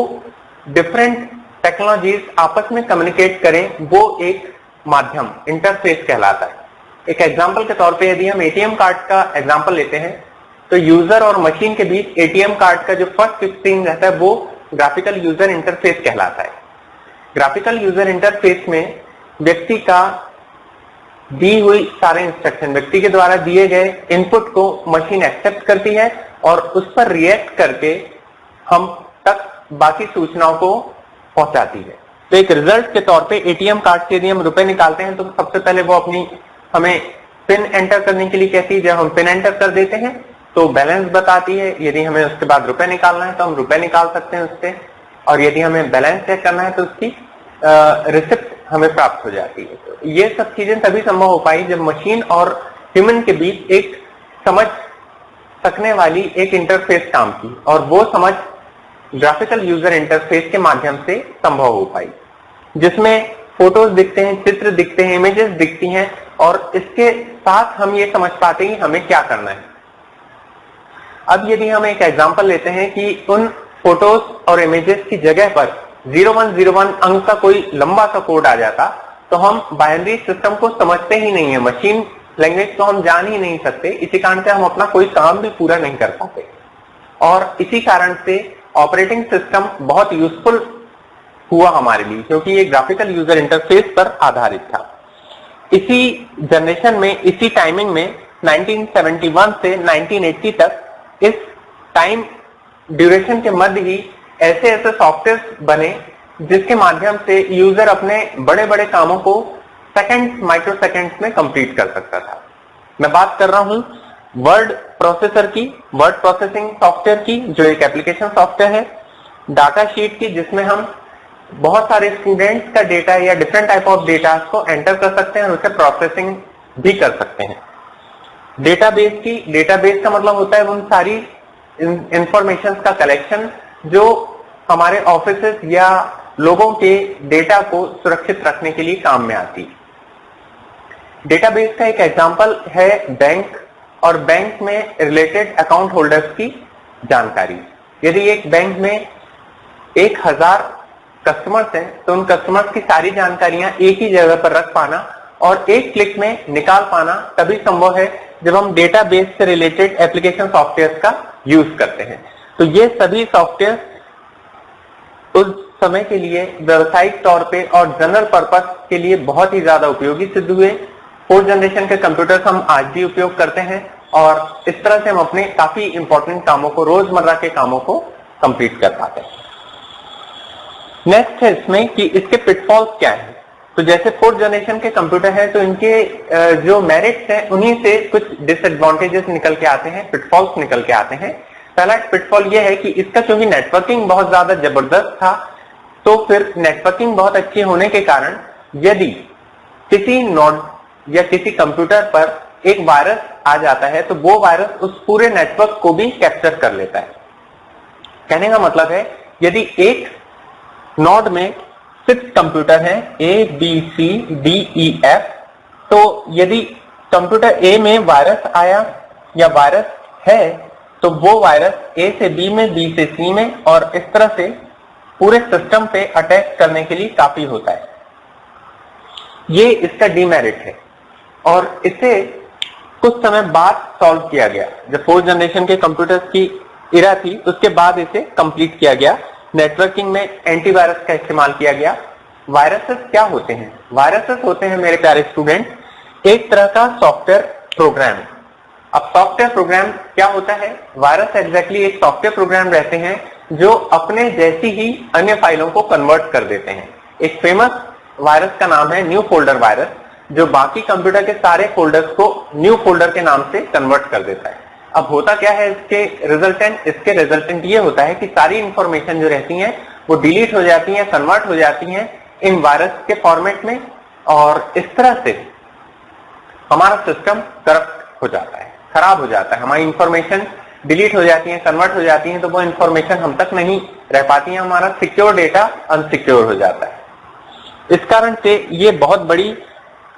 A: डिफरेंट टेक्नोलॉजीज आपस में कम्युनिकेट करें, वो एक माध्यम इंटरफेस कहलाता है। एक एग्जांपल के तौर पे यदि हम एटीएम कार्ड का एग्जांपल लेते हैं तो यूजर और मशीन के बीच एटीएम कार्ड का जो फर्स्ट स्क्रीन रहता है वो ग्राफिकल यूजर इंटरफेस कहलाता है। ग्राफिकल यूजर इंटरफेस में व्यक्ति का दी हुई सारे इंस्ट्रक्शन, व्यक्ति के द्वारा दिए गए इनपुट को मशीन एक्सेप्ट करती है और उस पर रिएक्ट करके हम तक बाकी सूचनाओं को पहुंचाती है। तो एक रिजल्ट के तौर पे एटीएम कार्ड से यदि हम रुपए निकालते हैं तो सबसे पहले वो हमें पिन एंटर करने के लिए कहती है। जब हम पिन एंटर कर देते हैं तो बैलेंस बताती है। यदि हमें उसके बाद रुपए निकालना है तो हम रुपए निकाल सकते हैं उससे, और यदि हमें बैलेंस चेक करना है तो उसकी रिसिप्ट हमें प्राप्त हो जाती है। तो ये सब चीजें तभी संभव हो पाई जब मशीन और ह्यूमन के बीच एक समझ सकने वाली एक इंटरफेस काम की, और वो समझ ग्राफिकल यूजर इंटरफेस के माध्यम से संभव हो पाई, जिसमें फोटोज दिखते हैं, चित्र दिखते हैं, इमेजेस दिखती हैं, और इसके साथ हम ये समझ पाते हैं हमें क्या करना है। अब यदि हम एक एग्जांपल लेते हैं कि उन फोटोज और इमेजेस की जगह पर 0101 अंक का कोई लंबा सा कोड आ जाता तो हम बाइनरी सिस्टम को समझते ही नहीं है, मशीन लैंग्वेज को हम जान ही नहीं सकते। इसी कारण से हम अपना कोई काम भी पूरा नहीं कर पाते, और इसी कारण से ऑपरेटिंग सिस्टम बहुत यूजफुल हुआ हमारे लिए, क्योंकि ये ग्राफिकल यूजर इंटरफेस पर आधारित था। इसी जनरेशन में, इसी टाइमिंग में 1971 से 1980 तक, इस टाइम ड्यूरेशन के मध्य ही ऐसे ऐसे सॉफ्टवेयर बने जिसके माध्यम से यूजर अपने बड़े बड़े कामों को सेकंड, माइक्रो सेकंड्स में कंप्लीट कर सकता था। मैं बात कर रहा हूं वर्ड प्रोसेसर की, वर्ड प्रोसेसिंग सॉफ्टवेयर की, जो एक एप्लीकेशन सॉफ्टवेयर है, डाटा शीट की, जिसमें हम बहुत सारे स्टूडेंट्स का डेटा या डिफरेंट टाइप ऑफ डेटा को एंटर कर सकते हैं और उसे प्रोसेसिंग भी कर सकते हैं। डेटाबेस की, डेटाबेस का मतलब होता है उन सारी इंफॉर्मेशन का कलेक्शन जो हमारे ऑफिसेस या लोगों के डेटा को सुरक्षित रखने के लिए काम में आती है। डेटाबेस का एक एग्जांपल है बैंक, और बैंक में रिलेटेड अकाउंट होल्डर्स की जानकारी। यदि एक बैंक में 1000 कस्टमर्स हैं तो उन कस्टमर्स की सारी जानकारियां एक ही जगह पर रख पाना और एक क्लिक में निकाल पाना तभी संभव है जब हम डेटाबेस से रिलेटेड एप्लीकेशन सॉफ्टवेयर का यूज करते हैं। तो ये सभी सॉफ्टवेयर उस समय के लिए व्यवसायिक तौर पे और जनरल पर्पस के लिए बहुत ही ज्यादा उपयोगी सिद्ध हुए। 4th जनरेशन के कंप्यूटर्स हम आज भी उपयोग करते हैं और इस तरह से हम अपने काफी इंपॉर्टेंट कामों को, रोजमर्रा के कामों को कंप्लीट कर पाते हैं। नेक्स्ट है इसमें कि इसके पिटफॉल्स क्या है। तो जैसे 4th जनरेशन के कंप्यूटर है तो इनके जो मेरिट्स हैं उन्हीं से कुछ डिसएडवांटेजेस निकल के आते हैं, पिटफॉल्स निकल के आते हैं। पहला पिटफॉल यह है कि इसका चूंकि नेटवर्किंग बहुत ज्यादा जबरदस्त था, तो फिर नेटवर्किंग बहुत अच्छी होने के कारण यदि किसी नोड या किसी कंप्यूटर पर एक वायरस आ जाता है तो वो वायरस उस पूरे नेटवर्क को भी कैप्चर कर लेता है। कहने का मतलब है यदि एक नोड में 6 कंप्यूटर हैं A, B, C, D, E, F, तो यदि कंप्यूटर A में वायरस आया या वायरस है तो वो वायरस A से B में, B से C में और इस तरह से पूरे सिस्टम पे अटैक करने के लिए काफी होता है। ये इसका डीमेरिट है और इसे कुछ समय बाद सॉल्व किया गया। जब 4th जनरेशन के कंप्यूटर्स की इरा थी उसके बाद इसे कंप्लीट किया गया। नेटवर्किंग में एंटीवायरस का इस्तेमाल किया गया। वायरसेस क्या होते हैं? वायरसेस होते हैं मेरे प्यारे स्टूडेंट एक तरह का सॉफ्टवेयर प्रोग्राम। अब सॉफ्टवेयर प्रोग्राम क्या होता है? वायरस एग्जैक्टली एक सॉफ्टवेयर प्रोग्राम रहते हैं जो अपने जैसी ही अन्य फाइलों को कन्वर्ट कर देते हैं। एक फेमस वायरस का नाम है न्यू फोल्डर वायरस, जो बाकी कंप्यूटर के सारे फोल्डर्स को न्यू फोल्डर के नाम से कन्वर्ट कर देता है। अब होता क्या है इसके रिजल्टेंट ये होता है कि सारी इंफॉर्मेशन जो रहती है वो डिलीट हो जाती है, कन्वर्ट हो जाती है इन वायरस के फॉर्मेट में और इस तरह से हमारा सिस्टम करप्ट हो जाता है, खराब हो जाता है। हमारी इंफॉर्मेशन डिलीट हो जाती है, कन्वर्ट हो जाती है तो वो इंफॉर्मेशन हम तक नहीं रह पाती है, हमारा सिक्योर डेटा अनसिक्योर हो जाता है। इस कारण से ये बहुत बड़ी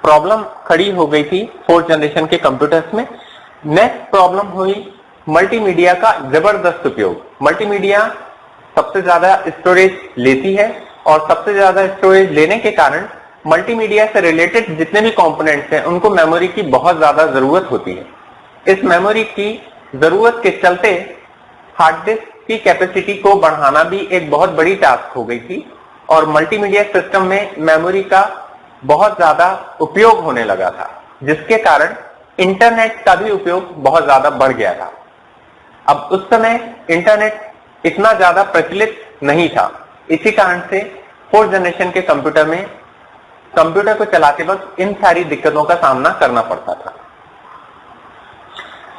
A: प्रॉब्लम खड़ी हो गई थी 4th जनरेशन के कंप्यूटर्स में। नेक्स्ट प्रॉब्लम हुई मल्टीमीडिया का जबरदस्त उपयोग। मल्टीमीडिया सबसे ज्यादा स्टोरेज लेती है और सबसे ज्यादा स्टोरेज लेने के कारण मल्टीमीडिया से रिलेटेड जितने भी कंपोनेंट्स हैं उनको मेमोरी की बहुत ज्यादा जरूरत होती है। इस मेमोरी की जरूरत के चलते हार्ड डिस्क की कैपेसिटी को बढ़ाना भी एक बहुत बड़ी टास्क हो गई थी और मल्टीमीडिया सिस्टम में मेमोरी का बहुत ज्यादा उपयोग होने लगा था, जिसके कारण इंटरनेट का भी उपयोग बहुत ज्यादा बढ़ गया था। अब उस समय इंटरनेट इतना ज्यादा प्रचलित नहीं था, इसी कारण से 4th जनरेशन के कंप्यूटर में कंप्यूटर को चलाते वक्त इन सारी दिक्कतों का सामना करना पड़ता था।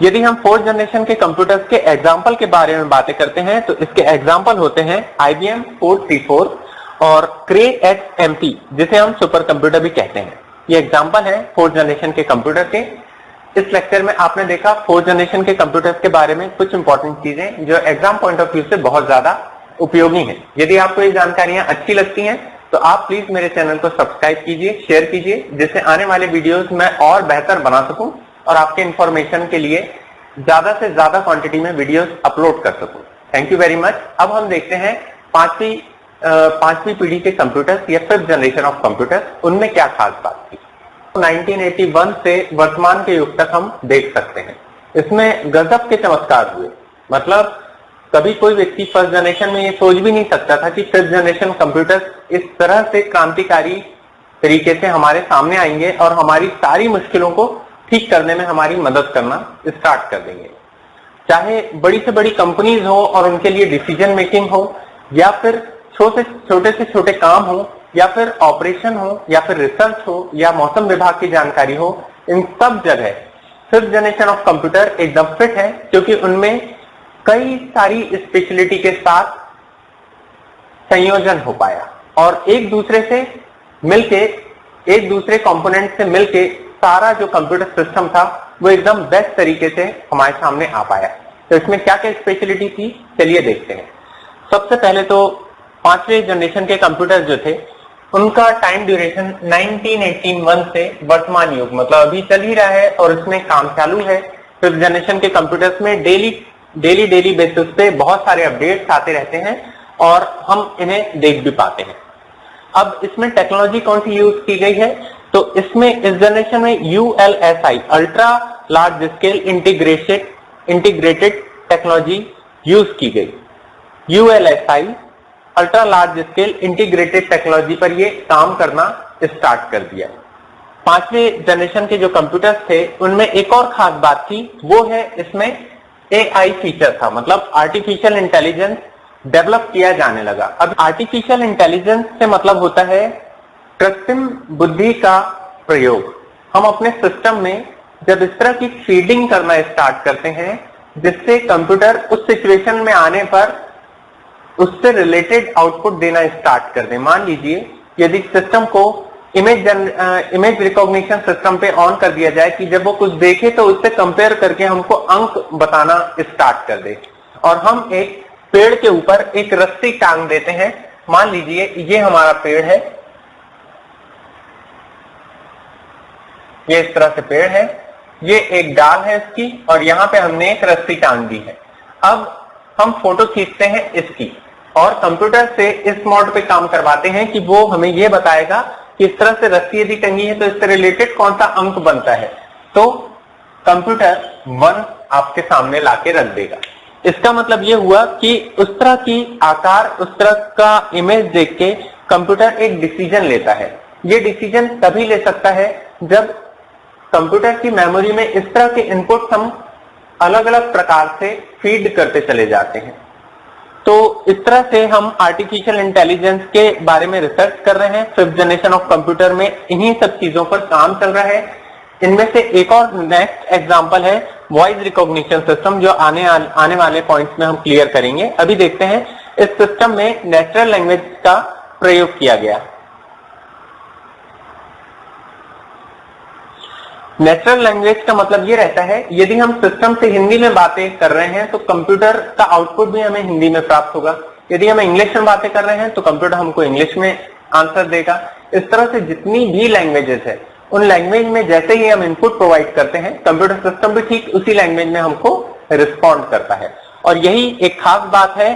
A: यदि हम 4th जनरेशन के कंप्यूटर्स के एग्जाम्पल के बारे में बातें करते हैं तो इसके एग्जाम्पल होते हैं IBM 434 और Cray XMT, जिसे हम सुपर कंप्यूटर भी कहते हैं। ये एग्जाम्पल है 4th जनरेशन के कंप्यूटर के। इस लेक्चर में आपने देखा 4th जनरेशन के कंप्यूटर्स के बारे में कुछ इंपॉर्टेंट चीजें जो एग्जाम पॉइंट ऑफ व्यू से बहुत ज्यादा उपयोगी हैं। यदि आपको ये जानकारियां अच्छी लगती हैं तो आप प्लीज मेरे चैनल को सब्सक्राइब कीजिए, शेयर कीजिए, जिससे आने वाले वीडियोस मैं और बेहतर बना सकूं और आपके इंफॉर्मेशन के लिए ज्यादा से ज्यादा क्वांटिटी में वीडियोस अपलोड कर सकूं। Thank you very much. अब हम देखते हैं पांचवी पीढ़ी के कंप्यूटर्स या 5th जनरेशन ऑफ कंप्यूटर्स, उनमें क्या खास बात थी। 1981 से वर्तमान के युग तक हम देख सकते हैं इसमें गजब के चमत्कार हुए। मतलब कभी कोई व्यक्ति 1st जनरेशन में ये सोच भी नहीं सकता था कि 5th जनरेशन कंप्यूटर्स इस तरह से क्रांतिकारी तरीके से हमारे सामने आएंगे और हमारी सारी मुश्किलों को ठीक करने में हमारी मदद करना स्टार्ट कर देंगे। चाहे बड़ी से बड़ी कंपनीज हो और उनके लिए डिसीजन मेकिंग हो, या फिर छोटे से छोटे काम हो, या फिर ऑपरेशन हो, या फिर रिसर्च हो, या मौसम विभाग की जानकारी हो, इन सब जगह 5th जनरेशन ऑफ कंप्यूटर एकदम फिट है, क्योंकि उनमें कई सारी स्पेशलिटी के साथ संयोजन हो पाया और एक दूसरे से मिलके, एक दूसरे कंपोनेंट से मिलके सारा जो कंप्यूटर सिस्टम था वो एकदम बेस्ट तरीके से हमारे सामने आ पाया। तो इसमें क्या क्या स्पेशलिटी थी, चलिए देखते हैं। सबसे पहले तो 5वें जनरेशन के कंप्यूटर जो थे उनका टाइम ड्यूरेशन 1981 से वर्तमान युग, मतलब अभी चल ही रहा है और इसमें काम चालू है। 5th जनरेशन के कंप्यूटर्स में डेली बेसिस पे बहुत सारे अपडेट्स आते रहते हैं और हम इन्हें देख भी पाते हैं। अब इसमें टेक्नोलॉजी कौन सी यूज की गई है, तो इसमें इस जनरेशन में ULSI ultra large scale integrated technology use की गई। ULSI ultra large scale integrated technology पर ये काम करना स्टार्ट कर दिया। 5वें जनरेशन के जो कंप्यूटर्स थे उनमें एक और खास बात थी, वो है इसमें AI फीचर था, मतलब आर्टिफिशियल इंटेलिजेंस डेवलप किया जाने लगा। अब आर्टिफिशियल इंटेलिजेंस से मतलब होता है कृत्रिम बुद्धि का प्रयोग। हम अपने सिस्टम में जब इस तरह की फीडिंग करना स्टार्ट करते हैं जिससे कंप्यूटर उस सिचुएशन में आने पर उससे रिलेटेड आउटपुट देना स्टार्ट कर दे। मान लीजिए यदि सिस्टम को इमेज रिकॉग्निशन सिस्टम पे ऑन कर दिया जाए कि जब वो कुछ देखे तो उससे कंपेयर करके हमको अंक बताना स्टार्ट कर दे, और हम एक पेड़ के ऊपर एक रस्सी टांग देते हैं। मान लीजिए ये हमारा पेड़ है, ये इस तरह से पेड़ है, ये एक डाल है इसकी, और यहां पे हमने एक रस्सी टांग दी है। अब हम फोटो खींचते हैं इसकी और कंप्यूटर से इस मोड पे काम करवाते हैं कि वो हमें ये बताएगा कि इस तरह से रस्सी यदि टंगी है तो इससे रिलेटेड कौन सा अंक बनता है। तो कंप्यूटर 1 आपके सामने लाके रख देगा। इसका मतलब ये हुआ कि उस तरह की आकार, उस तरह का इमेज देख के कंप्यूटर एक डिसीजन लेता है। ये डिसीजन तभी ले सकता है जब कंप्यूटर की मेमोरी में इस तरह के इनपुट हम अलग अलग प्रकार से फीड करते चले जाते हैं। तो इस तरह से हम आर्टिफिशियल इंटेलिजेंस के बारे में रिसर्च कर रहे हैं। 5th जनरेशन ऑफ कंप्यूटर में इन्हीं सब चीजों पर काम चल रहा है। इनमें से एक और नेक्स्ट एग्जांपल है वॉइस रिकॉग्निशन सिस्टम, जो आने वाले पॉइंट्स में हम क्लियर करेंगे। अभी देखते हैं इस सिस्टम में नेचुरल लैंग्वेज का प्रयोग किया गया। नेचुरल लैंग्वेज का मतलब ये रहता है यदि हम सिस्टम से हिंदी में बातें कर रहे हैं तो कंप्यूटर का आउटपुट भी हमें हिंदी में प्राप्त होगा। यदि हम इंग्लिश में बातें कर रहे हैं तो कंप्यूटर हमको इंग्लिश में आंसर देगा। इस तरह से जितनी भी लैंग्वेजेस है उन लैंग्वेज में जैसे ही हम इनपुट प्रोवाइड करते हैं कंप्यूटर सिस्टम भी ठीक उसी लैंग्वेज में हमको रिस्पॉन्ड करता है। और यही एक खास बात है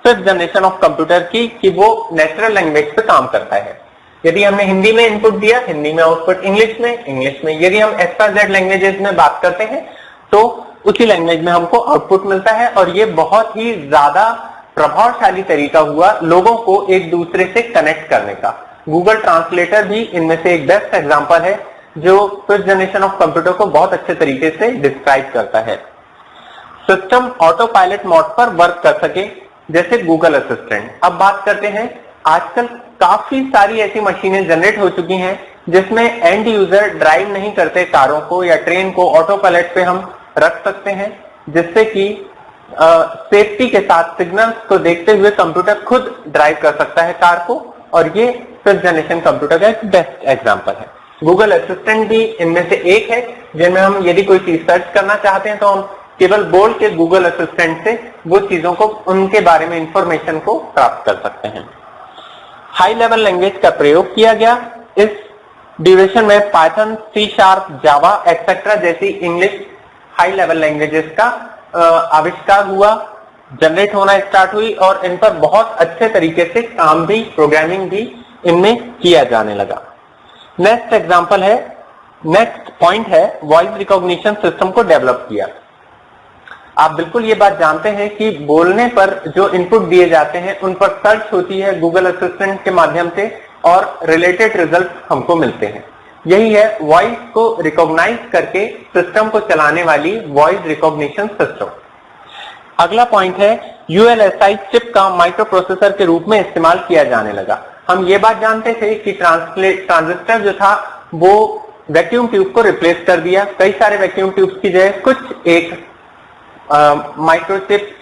A: 5th जनरेशन ऑफ कंप्यूटर की कि वो नेचुरल लैंग्वेज पे काम करता है। यदि हमने हिंदी में इनपुट दिया, हिंदी में आउटपुट इंग्लिश में, इंग्लिश में। यदि हम XYZ लैंग्वेजेस में बात करते हैं तो उसी लैंग्वेज में हमको आउटपुट मिलता है। और ये बहुत ही ज्यादा प्रभावशाली तरीका हुआ लोगों को एक दूसरे से कनेक्ट करने का। गूगल ट्रांसलेटर भी इनमें से एक बेस्ट एग्जांपल है जो 5th जनरेशन ऑफ कंप्यूटर को बहुत अच्छे तरीके से डिस्क्राइब करता है। सिस्टम ऑटो पायलट मोड पर वर्क कर सके जैसे गूगल असिस्टेंट। अब बात करते हैं, आजकल काफी सारी ऐसी मशीनें जनरेट हो चुकी हैं जिसमें एंड यूजर ड्राइव नहीं करते कारों को या ट्रेन को, ऑटो पायलट पे हम रख सकते हैं जिससे कि सेफ्टी के साथ सिग्नल्स को देखते हुए कंप्यूटर खुद ड्राइव कर सकता है कार को। और ये 5th जनरेशन कंप्यूटर का एक बेस्ट एग्जांपल है। गूगल असिस्टेंट भी इनमें से एक है जिनमें हम यदि कोई चीज सर्च करना चाहते हैं तो हम केवल बोल के गूगल असिस्टेंट से वो चीजों को, उनके बारे में इंफॉर्मेशन को प्राप्त कर सकते हैं। हाई लेवल लैंग्वेज का प्रयोग किया गया। इस ड्यूरेशन में पाइथन, C#, जावा एक्सेट्रा जैसी इंग्लिश हाई लेवल लैंग्वेजेस का आविष्कार हुआ, जनरेट होना स्टार्ट हुई और इन पर बहुत अच्छे तरीके से काम भी, प्रोग्रामिंग भी इनमें किया जाने लगा। नेक्स्ट एग्जांपल है, नेक्स्ट पॉइंट है वॉइस रिकॉग्निशन सिस्टम को डेवलप किया। आप बिल्कुल ये बात जानते हैं कि बोलने पर जो इनपुट दिए जाते हैं उन पर सर्च होती है गूगल असिस्टेंट के माध्यम से और रिलेटेड रिजल्ट हमको मिलते हैं। यही है वॉइस को रिकॉग्नाइज करके सिस्टम को चलाने वाली वॉइस रिकॉग्निशन सिस्टम। अगला पॉइंट है ULSI चिप का माइक्रो प्रोसेसर के रूप में इस्तेमाल किया जाने लगा। हम ये बात जानते थे कि ट्रांजिस्टर जो था वो वैक्यूम ट्यूब को रिप्लेस कर दिया। कई सारे वैक्यूम ट्यूब्स की जगह कुछ एक माइक्रोचिप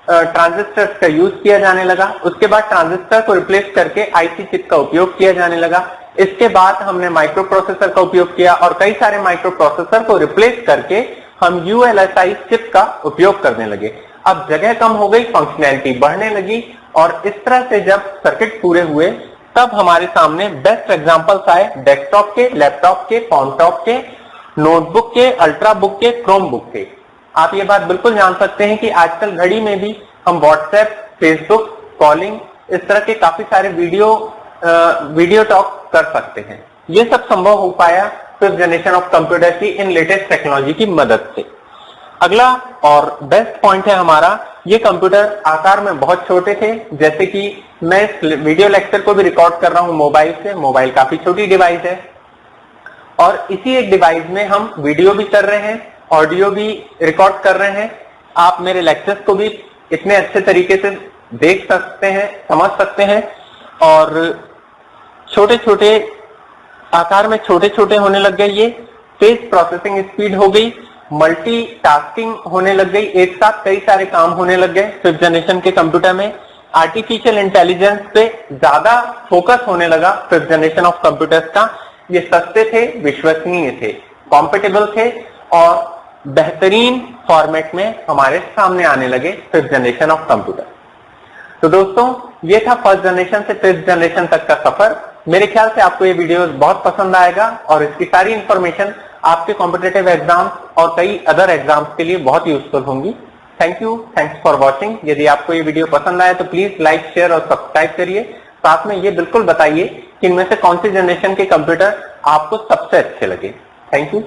A: ट्रांजिस्टर का यूज किया जाने लगा। उसके बाद ट्रांजिस्टर को रिप्लेस करके IC चिप का उपयोग किया जाने लगा। इसके बाद हमने माइक्रो प्रोसेसर का उपयोग किया और कई सारे माइक्रो प्रोसेसर को रिप्लेस करके हम ULSI चिप का उपयोग करने लगे। अब जगह कम हो गई, फंक्शनैलिटी बढ़ने लगी और इस तरह से जब सर्किट पूरे हुए तब हमारे सामने बेस्ट एग्जांपल्स आए डेस्कटॉप के, लैपटॉप के, फोनटॉप के, नोटबुक के, अल्ट्राबुक के, क्रोमबुक के। आप ये बात बिल्कुल जान सकते हैं कि आजकल घड़ी में भी हम व्हाट्सएप, फेसबुक, कॉलिंग, इस तरह के काफी सारे वीडियो टॉक कर सकते हैं। ये सब संभव हो पाया 5th जनरेशन ऑफ कंप्यूटर की इन लेटेस्ट टेक्नोलॉजी की मदद से। अगला और बेस्ट पॉइंट है हमारा, ये कंप्यूटर आकार में बहुत छोटे थे। जैसे कि मैं इस वीडियो लेक्चर को भी रिकॉर्ड कर रहा हूं मोबाइल से। मोबाइल काफी छोटी डिवाइस है और इसी एक डिवाइस में हम वीडियो भी कर रहे हैं, ऑडियो भी रिकॉर्ड कर रहे हैं। आप मेरे लेक्चर्स को भी इतने अच्छे तरीके से देख सकते हैं, समझ सकते हैं और छोटे छोटे आकार में छोटे छोटे होने लग गए। ये तेज प्रोसेसिंग स्पीड हो गई, मल्टीटास्किंग होने लग गई, एक साथ कई सारे काम होने लग गए 5th जनरेशन के कंप्यूटर में। आर्टिफिशियल इंटेलिजेंस पे ज्यादा फोकस होने लगा 5th जनरेशन ऑफ कंप्यूटर्स का। ये सस्ते थे, विश्वसनीय थे, कॉम्पिटेबल थे और बेहतरीन फॉर्मेट में हमारे सामने आने लगे फिफ्थ जनरेशन ऑफ कंप्यूटर। तो दोस्तों ये था फर्स्ट जनरेशन से फिफ्थ जनरेशन तक का सफर। मेरे ख्याल से आपको ये वीडियो बहुत पसंद आएगा और इसकी सारी इंफॉर्मेशन आपके कॉम्पिटिटिव एग्जाम्स और कई अदर एग्जाम्स के लिए बहुत यूजफुल होंगी। Thank you, thanks for watching. यदि आपको ये वीडियो पसंद आए तो प्लीज लाइक, शेयर और सब्सक्राइब करिए। साथ में ये बिल्कुल बताइए कि इनमें से कौन सी जनरेशन के कंप्यूटर आपको सबसे अच्छे लगे। Thank you.